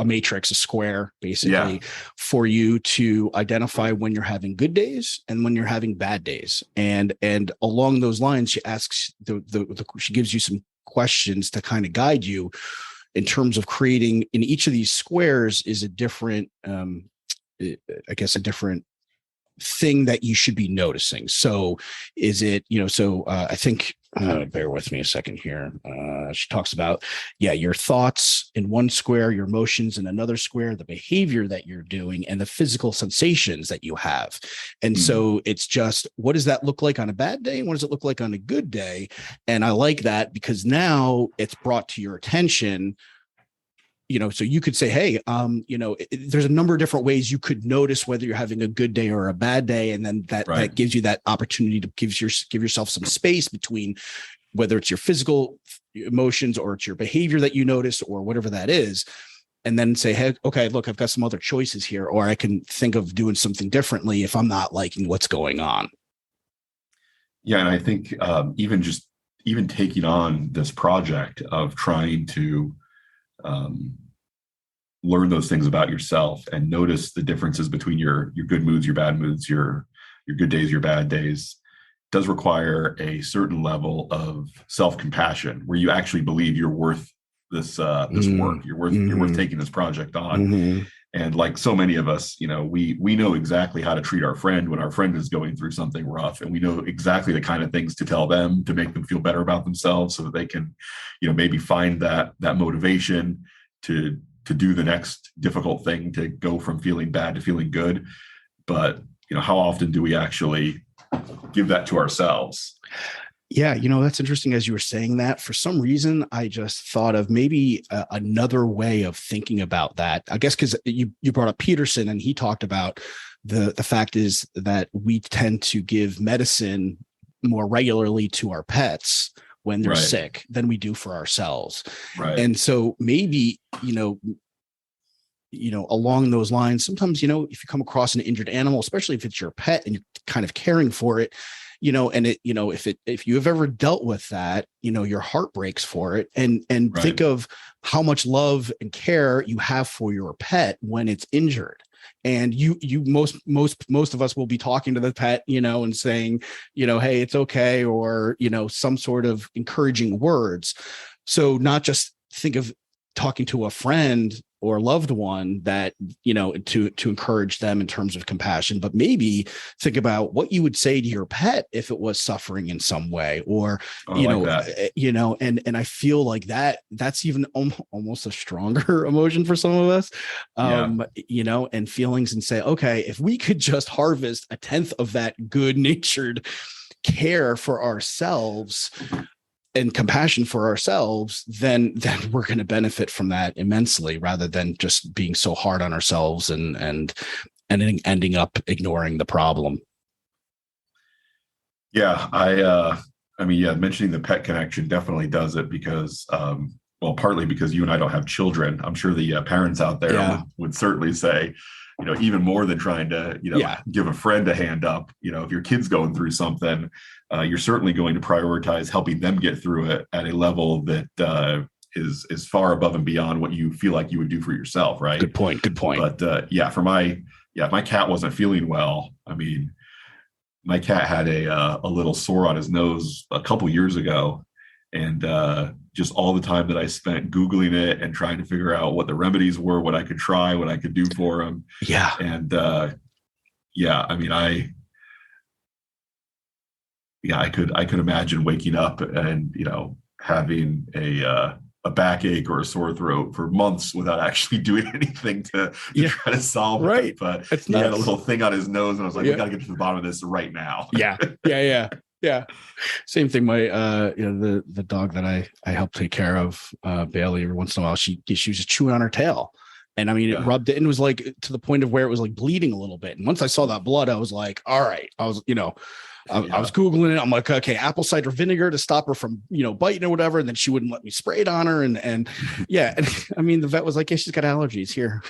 matrix, a square, basically, for you to identify when you're having good days and when you're having bad days. And along those lines, she asks she gives you some questions to kind of guide you in terms of creating, in each of these squares is a different, a different thing that you should be noticing. So is it, I think, bear with me a second here. She talks about, your thoughts in one square, your emotions in another square, the behavior that you're doing, and the physical sensations that you have. And so it's just, what does that look like on a bad day? And what does it look like on a good day? And I like that because now it's brought to your attention. So you could say, hey, there's a number of different ways you could notice whether you're having a good day or a bad day. And then that gives you that opportunity to give yourself some space between whether it's your physical emotions or it's your behavior that you notice or whatever that is. And then say, hey, okay, look, I've got some other choices here, or I can think of doing something differently if I'm not liking what's going on. Yeah. And I think even taking on this project of trying to learn those things about yourself and notice the differences between your good moods, your bad moods, your good days, your bad days, does require a certain level of self-compassion where you actually believe you're worth this work. You're worth taking this project on. And like so many of us, we know exactly how to treat our friend when our friend is going through something rough, and we know exactly the kind of things to tell them to make them feel better about themselves so that they can, maybe find that motivation to do the next difficult thing, to go from feeling bad to feeling good. But, how often do we actually give that to ourselves? Yeah, that's interesting. As you were saying that, for some reason, I just thought of maybe another way of thinking about that. I guess because you brought up Peterson, and he talked about the fact is that we tend to give medicine more regularly to our pets when they're sick than we do for ourselves. Right. And so maybe, along those lines, sometimes, if you come across an injured animal, especially if it's your pet and you're kind of caring for it, and it, if you have ever dealt with that, your heart breaks for it, and think of how much love and care you have for your pet when it's injured. And most of us will be talking to the pet, and saying, hey, it's okay, or, some sort of encouraging words. So not just think of talking to a friend, or loved one that, to encourage them in terms of compassion, but maybe think about what you would say to your pet if it was suffering in some way, or, and I feel like that's even almost a stronger emotion for some of us, and feelings, and say, okay, if we could just harvest a tenth of that good natured care for ourselves and compassion for ourselves, then we're going to benefit from that immensely, rather than just being so hard on ourselves and ending up ignoring the problem. Yeah, mentioning the pet connection definitely does it, because partly because you and I don't have children. I'm sure the parents out there would certainly say, even more than trying to, give a friend a hand up, if your kid's going through something, you're certainly going to prioritize helping them get through it at a level that is far above and beyond what you feel like you would do for yourself. Right. Good point. But if my cat wasn't feeling well, my cat had a little sore on his nose a couple years ago, and just all the time that I spent Googling it and trying to figure out what the remedies were, what I could try, what I could do for him. Yeah. And I could imagine waking up and, having a backache or a sore throat for months without actually doing anything to try to solve it. But he had a little thing on his nose, and I was like, we got to get to the bottom of this right now. Yeah. Same thing. My the dog that I help take care of, Bailey, every once in a while, she was just chewing on her tail. And it rubbed it, and it was like to the point of where it was like bleeding a little bit. And once I saw that blood, I was like, all right. I was Googling it. I'm like, okay, apple cider vinegar to stop her from, biting or whatever. And then she wouldn't let me spray it on her. And the vet was like, yeah, she's got allergies here.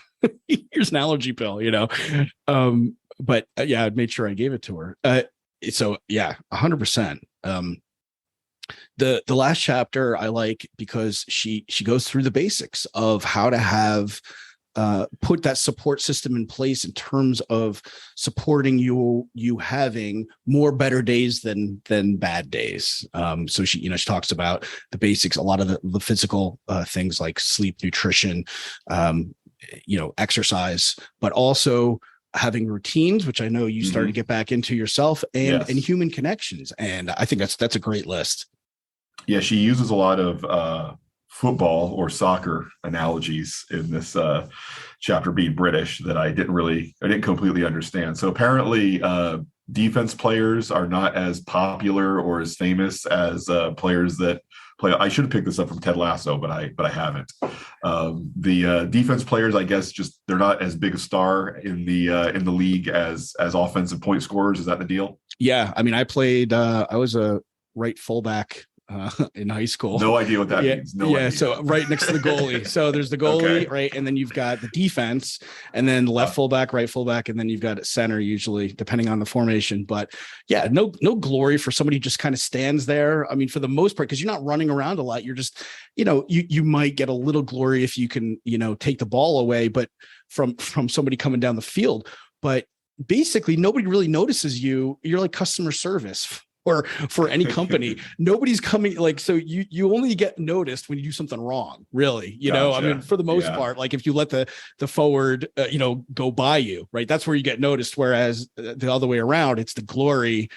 Here's an allergy pill, but I made sure I gave it to her. 100%. The last chapter I like, because she goes through the basics of how to have put that support system in place in terms of supporting you having more better days than bad days. So she talks about the basics, a lot of the physical things like sleep, nutrition, exercise, but also having routines, which I know you started to get back into yourself, and human connections. And I think that's a great list. Yeah, she uses a lot of football or soccer analogies in this chapter, being British, that I didn't completely understand. So apparently defense players are not as popular or as famous as players that play. I should have picked this up from Ted Lasso, but I haven't. The defense players, I guess, just they're not as big a star in the league as offensive point scorers. Is that the deal? Yeah, I played. I was a right fullback in high school. No idea what that means. No idea. So right next to the goalie. So there's the goalie, right? And then you've got the defense, and then left fullback, right fullback, and then you've got center, usually, depending on the formation. But no glory for somebody who just kind of stands there. For the most part, because you're not running around a lot. You're just, you might get a little glory if you can, take the ball away, but from somebody coming down the field. But basically nobody really notices you. You're like customer service or for any company. Nobody's coming, so you only get noticed when you do something wrong, really, gotcha. For the most part, like if you let the forward, go by you, right, that's where you get noticed. Whereas the other way around, it's the glory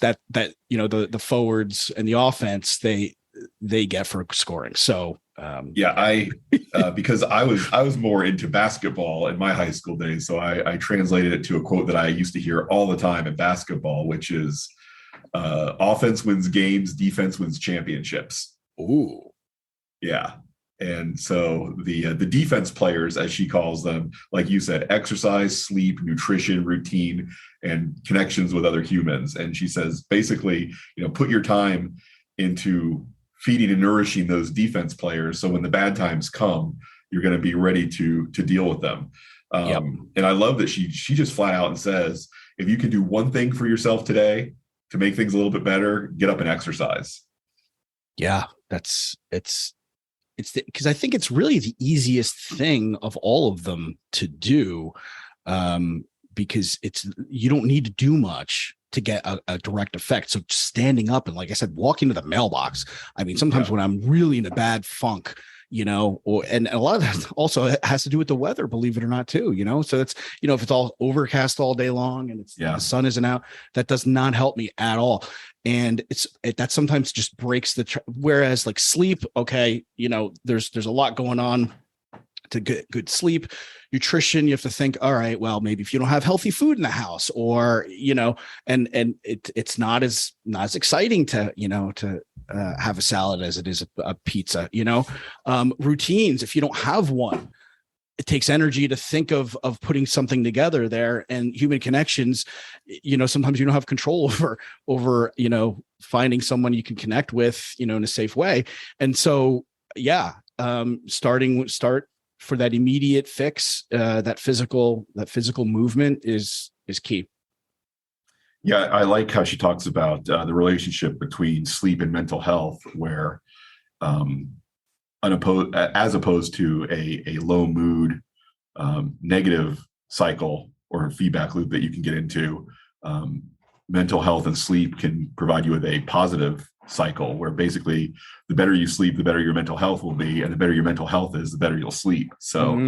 that the forwards and the offense, they get for scoring. So because I was more into basketball in my high school days. So I translated it to a quote that I used to hear all the time in basketball, which is, offense wins games, defense wins championships. Ooh. Yeah. And so the defense players, as she calls them, like you said, exercise, sleep, nutrition, routine, and connections with other humans. And she says, basically, put your time into feeding and nourishing those defense players. So when the bad times come, you're going to be ready to deal with them. And I love that she just flat out and says, if you can do one thing for yourself today to make things a little bit better, get up and exercise. Yeah, it's because I think it's really the easiest thing of all of them to do, because you don't need to do much to get a direct effect. So standing up and, like I said, walking to the mailbox. Sometimes when I'm really in a bad funk, and a lot of that also has to do with the weather, believe it or not, too, so that's, if it's all overcast all day long and the sun isn't out, that does not help me at all. And that sometimes just breaks whereas like sleep, okay, there's a lot going on to get good sleep. Nutrition, you have to think, all right, well, maybe if you don't have healthy food in the house, or and it's not as exciting to have a salad as it is a pizza. Routines, if you don't have one, it takes energy to think of putting something together there. And human connections, sometimes you don't have control over finding someone you can connect with in a safe way. And so start for that immediate fix, that physical movement is key. Yeah, I like how she talks about the relationship between sleep and mental health, where as opposed to a low mood, negative cycle or feedback loop that you can get into, mental health and sleep can provide you with a positive cycle, where basically the better you sleep, the better your mental health will be, and the better your mental health is, the better you'll sleep. So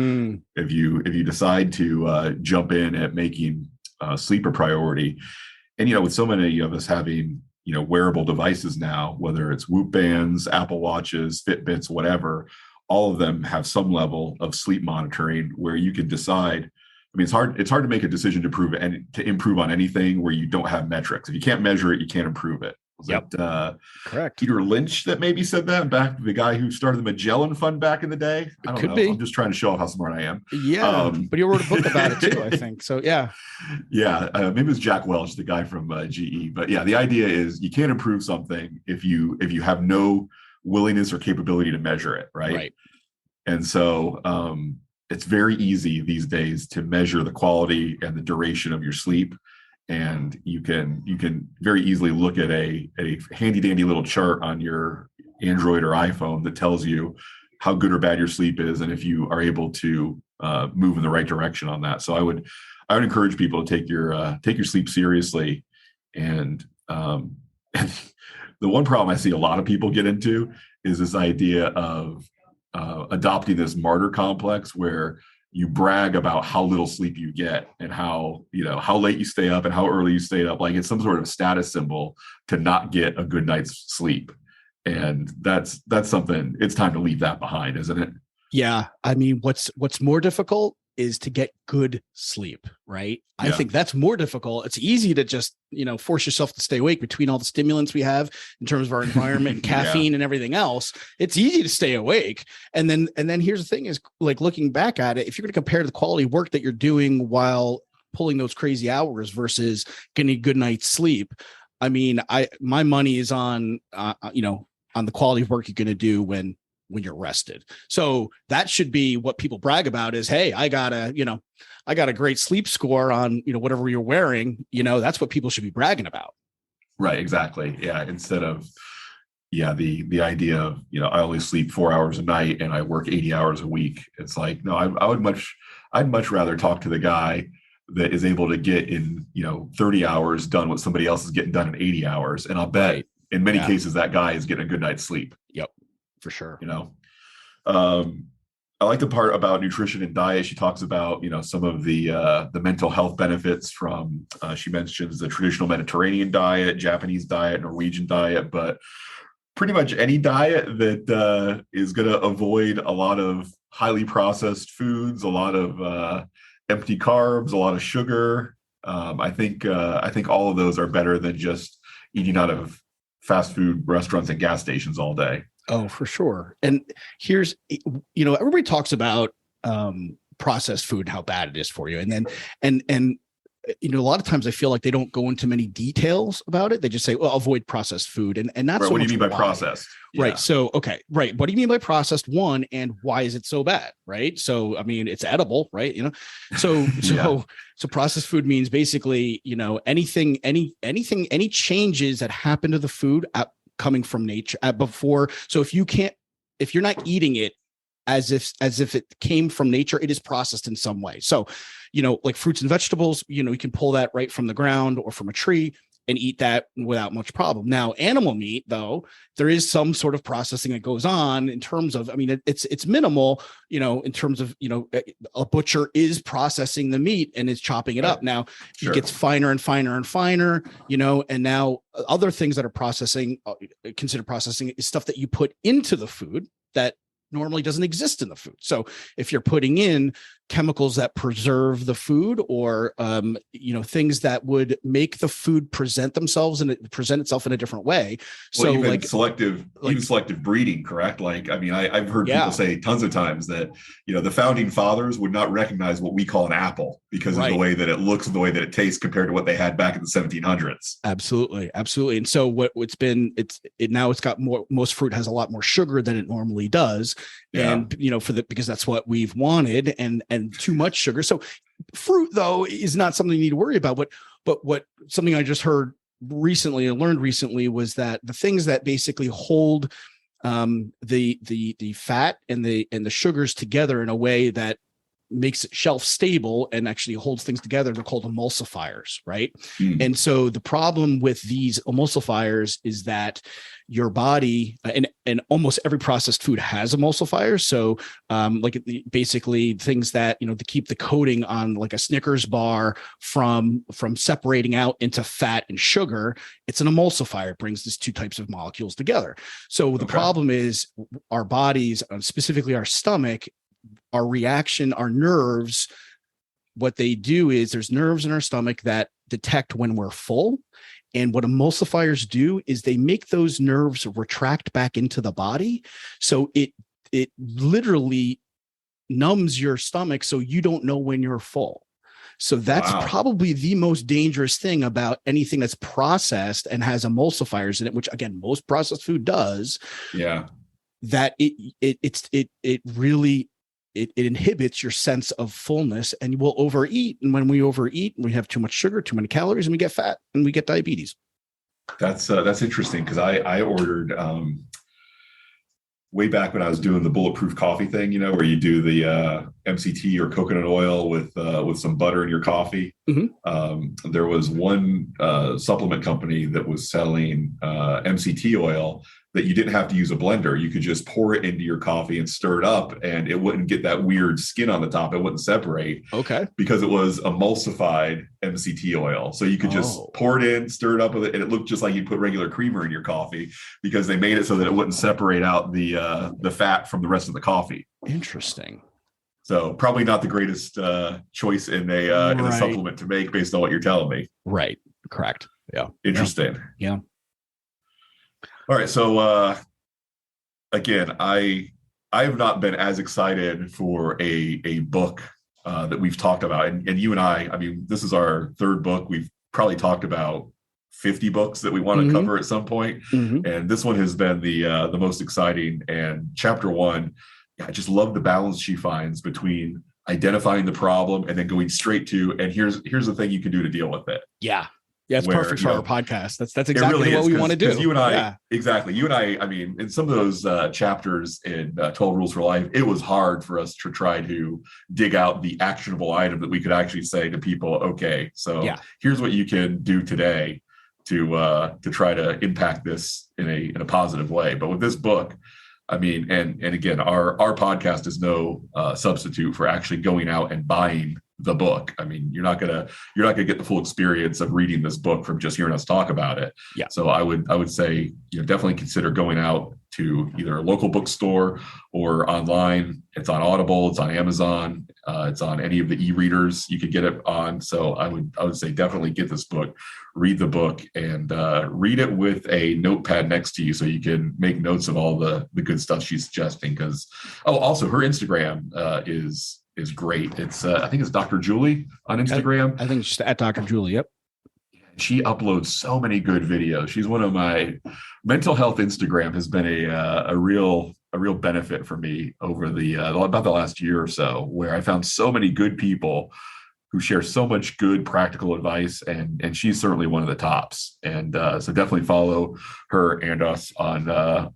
if you decide to jump in at making sleep a priority, and with so many of us having wearable devices now, whether it's Whoop bands, Apple Watches, Fitbits, whatever, all of them have some level of sleep monitoring where you can decide. I mean, it's hard to make a decision to improve on anything where you don't have metrics. If you can't measure it, you can't improve it. Yep. Correct. Peter Lynch that maybe said that, back, the guy who started the Magellan Fund back in the day. I don't know. Be. I'm just trying to show off how smart I am. Yeah. But you wrote a book about it too, I think. So yeah. Yeah. Maybe it was Jack Welch, the guy from GE. But yeah, the idea is you can't improve something if you have no willingness or capability to measure it. Right. And so it's very easy these days to measure the quality and the duration of your sleep. And you can very easily look at a handy dandy little chart on your Android or iPhone that tells you how good or bad your sleep is, and if you are able to move in the right direction on that. So I would encourage people to take your sleep seriously. And the one problem I see a lot of people get into is this idea of adopting this martyr complex, where you brag about how little sleep you get and how late you stay up and how early you stay up. Like it's some sort of status symbol to not get a good night's sleep. And that's something, it's time to leave that behind, isn't it? Yeah. I mean, what's more difficult is to get good sleep, right? Yeah. I think that's more difficult. It's easy to just, force yourself to stay awake between all the stimulants we have in terms of our environment and caffeine and everything else. It's easy to stay awake. And then here's the thing is, like, looking back at it, if you're going to compare the quality of work that you're doing while pulling those crazy hours versus getting a good night's sleep, I mean, my money is on, on the quality of work you're going to do when you're rested. So that should be what people brag about is, hey, I got a great sleep score on, whatever you're wearing, that's what people should be bragging about. Right. Exactly. Yeah. Instead of, the idea of, I only sleep 4 hours a night and I work 80 hours a week. It's like, no, I'd much rather talk to the guy that is able to get in, 30 hours done what somebody else is getting done in 80 hours. And I'll bet in many cases that guy is getting a good night's sleep. Yep. For sure. I like the part about nutrition and diet. She talks about, some of the mental health benefits from, she mentions the traditional Mediterranean diet, Japanese diet, Norwegian diet, but pretty much any diet that is going to avoid a lot of highly processed foods, a lot of empty carbs, a lot of sugar. I think all of those are better than just eating out of fast food restaurants and gas stations all day. Oh, for sure. And here's, everybody talks about processed food and how bad it is for you. And then, a lot of times I feel like they don't go into many details about it. They just say, well, avoid processed food. And that's right, what do you mean by processed? Right. Yeah. So, okay. Right. What do you mean by processed, one, and why is it so bad? Right. So, I mean, it's edible, right? So processed food means basically, anything, any changes that happen to the food coming from nature before. So if you're not eating it as if it came from nature, it is processed in some way. So, like fruits and vegetables, you can pull that right from the ground or from a tree. and eat that without much problem. Now, animal meat, though, there is some sort of processing that goes on in terms of, I mean, it's minimal, in terms of, a butcher is processing the meat and is chopping it up. Now, it gets finer and finer and finer, and now other things that are considered processing is stuff that you put into the food that normally doesn't exist in the food. So if you're putting in chemicals that preserve the food, or things that would make the food present itself in a different way. So even selective breeding, correct? Like, I mean, I've heard people say tons of times that, the founding fathers would not recognize what we call an apple because of the way that it looks and the way that it tastes compared to what they had back in the 1700s. Absolutely. Absolutely. And so now it's got most fruit has a lot more sugar than it normally does. Yeah. And, because that's what we've wanted, and too much sugar. So fruit, though, is not something you need to worry about. But what something I just heard recently and learned recently was that the things that basically hold the fat and the sugars together in a way that makes it shelf stable and actually holds things together, they're called emulsifiers, right? And so the problem with these emulsifiers is that your body and almost every processed food has emulsifiers. So basically things that, to keep the coating on like a Snickers bar from separating out into fat and sugar, it's an emulsifier. It brings these two types of molecules together. So the problem is our bodies, specifically our stomach, our reaction, our nerves, what they do is there's nerves in our stomach that detect when we're full. And what emulsifiers do is they make those nerves retract back into the body. So it literally numbs your stomach so you don't know when you're full. So that's probably the most dangerous thing about anything that's processed and has emulsifiers in it, which again, most processed food does. Yeah. That it really inhibits your sense of fullness, and we'll overeat. And when we overeat, we have too much sugar, too many calories, and we get fat and we get diabetes. That's interesting, because I ordered way back when I was doing the bulletproof coffee thing, where you do the MCT or coconut oil with some butter in your coffee. Mm-hmm. There was one supplement company that was selling MCT oil that you didn't have to use a blender. You could just pour it into your coffee and stir it up, and it wouldn't get that weird skin on the top. It wouldn't separate. Okay. Because it was emulsified MCT oil. So you could just pour it in, stir it up with it, and it looked just like you put regular creamer in your coffee, because they made it so that it wouldn't separate out the fat from the rest of the coffee. Interesting. So probably not the greatest choice in a supplement to make based on what you're telling me. Right. Correct. Yeah. Interesting. Yeah. All right. So again, I have not been as excited for a book that we've talked about. And you and I mean, this is our third book. We've probably talked about 50 books that we want to cover at some point. Mm-hmm. And this one has been the most exciting. And chapter 1, I just love the balance she finds between identifying the problem and then going straight to, and here's the thing you can do to deal with it. Yeah. Yeah, it's perfect for our podcast. That's exactly really what we want to do. You and I, exactly. You and I mean, in some of those chapters in 12 Rules for Life, it was hard for us to try to dig out the actionable item that we could actually say to people, okay, so here's what you can do today to try to impact this in a positive way. But with this book, I mean, and again, our podcast is no substitute for actually going out and buying the book. I mean, you're not gonna get the full experience of reading this book from just hearing us talk about it. Yeah. So I would say, definitely consider going out to either a local bookstore or online. It's on Audible, it's on Amazon, it's on any of the e-readers you could get it on. So I would say definitely get this book, read the book, and read it with a notepad next to you so you can make notes of all the good stuff she's suggesting. Because also her Instagram is great. It's I think it's Dr. Julie on Instagram. I think it's just at Dr. Julie. Yep. She uploads so many good videos. She's one of my mental health. Instagram has been a real benefit for me over about the last year or so, where I found so many good people who share so much good practical advice, and she's certainly one of the tops. And so definitely follow her and us on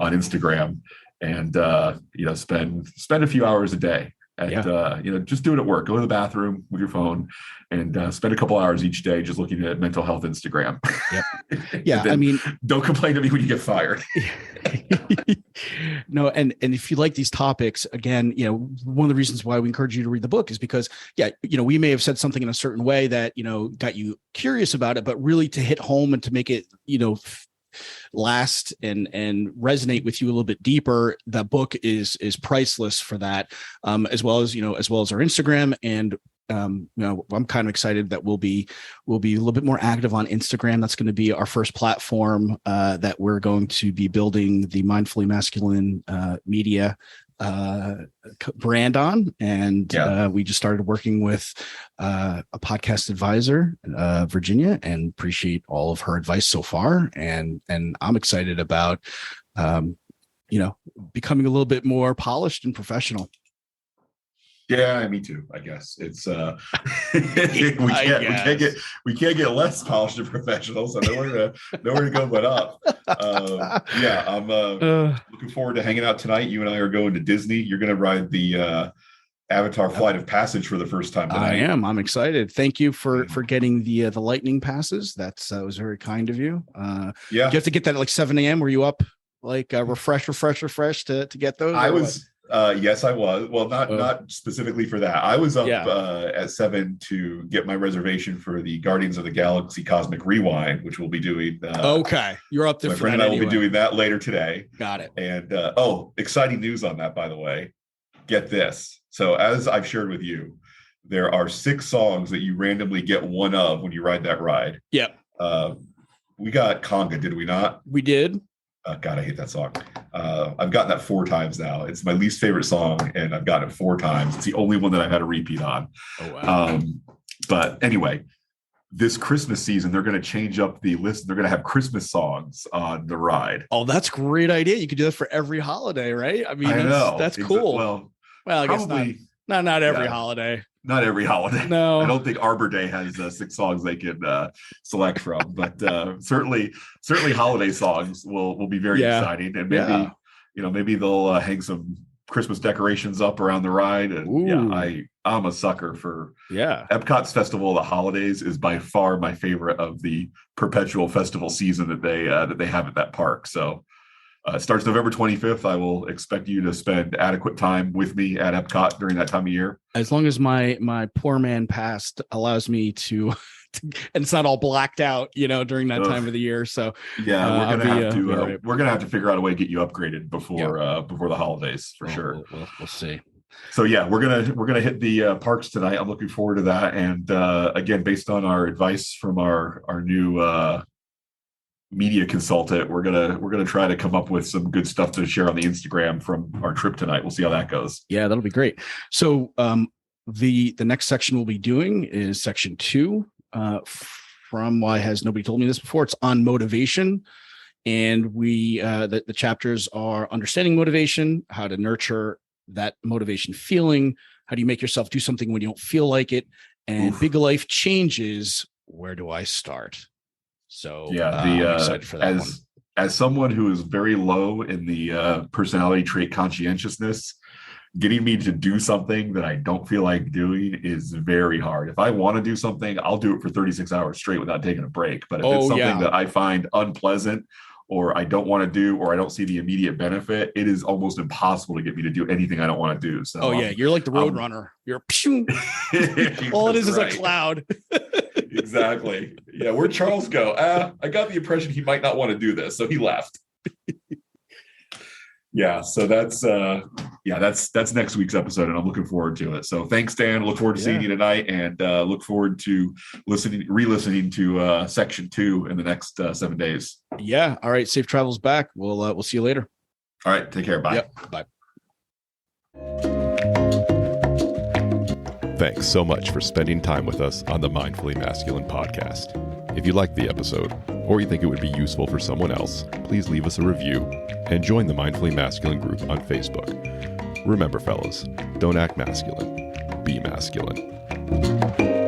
Instagram, and spend a few hours a day And just do it at work. Go to the bathroom with your phone and spend a couple hours each day just looking at mental health Instagram. Yep. Yeah. I mean, don't complain to me when you get fired. No. And if you like these topics, again, one of the reasons why we encourage you to read the book is because, we may have said something in a certain way that, got you curious about it, but really to hit home and to make it, last and resonate with you a little bit deeper, the book is priceless for that, as well as our Instagram. And I'm kind of excited that we'll be a little bit more active on Instagram. That's going to be our first platform that we're going to be building the Mindfully Masculine media brand on. And we just started working with a podcast advisor, Virginia, and appreciate all of her advice so far. And I'm excited about becoming a little bit more polished and professional. Yeah, me too. I guess it's we can't get less polished and professional, so nowhere to go but up. I'm looking forward to hanging out tonight. You and I are going to Disney. You're going to ride the Avatar Flight of Passage for the first time tonight. I am. I'm excited. Thank you for getting the lightning passes. That was very kind of you. You have to get that at like 7 a.m. Were you up like refresh to get those? I was. Yes, I was. Well, not specifically for that. I was up at 7 to get my reservation for the Guardians of the Galaxy Cosmic Rewind, which we'll be doing. Okay, you're up there. My friend and I will be doing that later today. Got it. And exciting news on that, by the way. Get this. So as I've shared with you, there are 6 songs that you randomly get one of when you ride that ride. Yep. We got Conga, did we not? We did. God, I hate that song. I've gotten that 4 times now. It's my least favorite song, and I've gotten it 4 times. It's the only one that I've had a repeat on. Oh, wow. But anyway, this Christmas season, they're going to change up the list. They're going to have Christmas songs on the ride. Oh, that's a great idea. You could do that for every holiday, right? I mean, that's cool. Well, I guess not every holiday. Not every holiday. No, I don't think Arbor Day has 6 songs they can select from, but certainly holiday songs will be very exciting, and maybe they'll hang some Christmas decorations up around the ride. And I'm a sucker for Epcot's Festival of the Holidays is by far my favorite of the perpetual festival season that they have at that park. So. It starts November 25th. I will expect you to spend adequate time with me at Epcot during that time of year. As long as my poor man past allows me to and it's not all blacked out, during that time of the year. So we're gonna have to figure out a way to get you upgraded before the holidays for sure. We'll see. So we're gonna hit the parks tonight. I'm looking forward to that. And again, based on our advice from our new media consultant, we're gonna try to come up with some good stuff to share on the Instagram from our trip tonight. We'll see how that goes. Yeah, that'll be great. So the next section we'll be doing is section 2 from Why Has Nobody Told Me This Before. It's on motivation, and we the chapters are understanding motivation, how to nurture that motivation feeling, how do you make yourself do something when you don't feel like it, and big life changes, where do I start? So I'm excited for that one. As someone who is very low in the personality trait conscientiousness, getting me to do something that I don't feel like doing is very hard. If I want to do something, I'll do it for 36 hours straight without taking a break. But if it's something that I find unpleasant, or I don't want to do, or I don't see the immediate benefit, it is almost impossible to get me to do anything I don't want to do. So you're like the road runner. You're all it is a cloud. Exactly. Yeah, where'd Charles go? I got the impression he might not want to do this, so he left. So that's next week's episode, and I'm looking forward to it. So thanks, Dan. Look forward to seeing you tonight, and look forward to re-listening to section 2 in the next 7 days. Yeah. All right. Safe travels back. We'll see you later. All right. Take care. Bye. Yep. Bye. Thanks so much for spending time with us on the Mindfully Masculine podcast. If you liked the episode, or you think it would be useful for someone else, please leave us a review and join the Mindfully Masculine group on Facebook. Remember, fellas, don't act masculine, be masculine.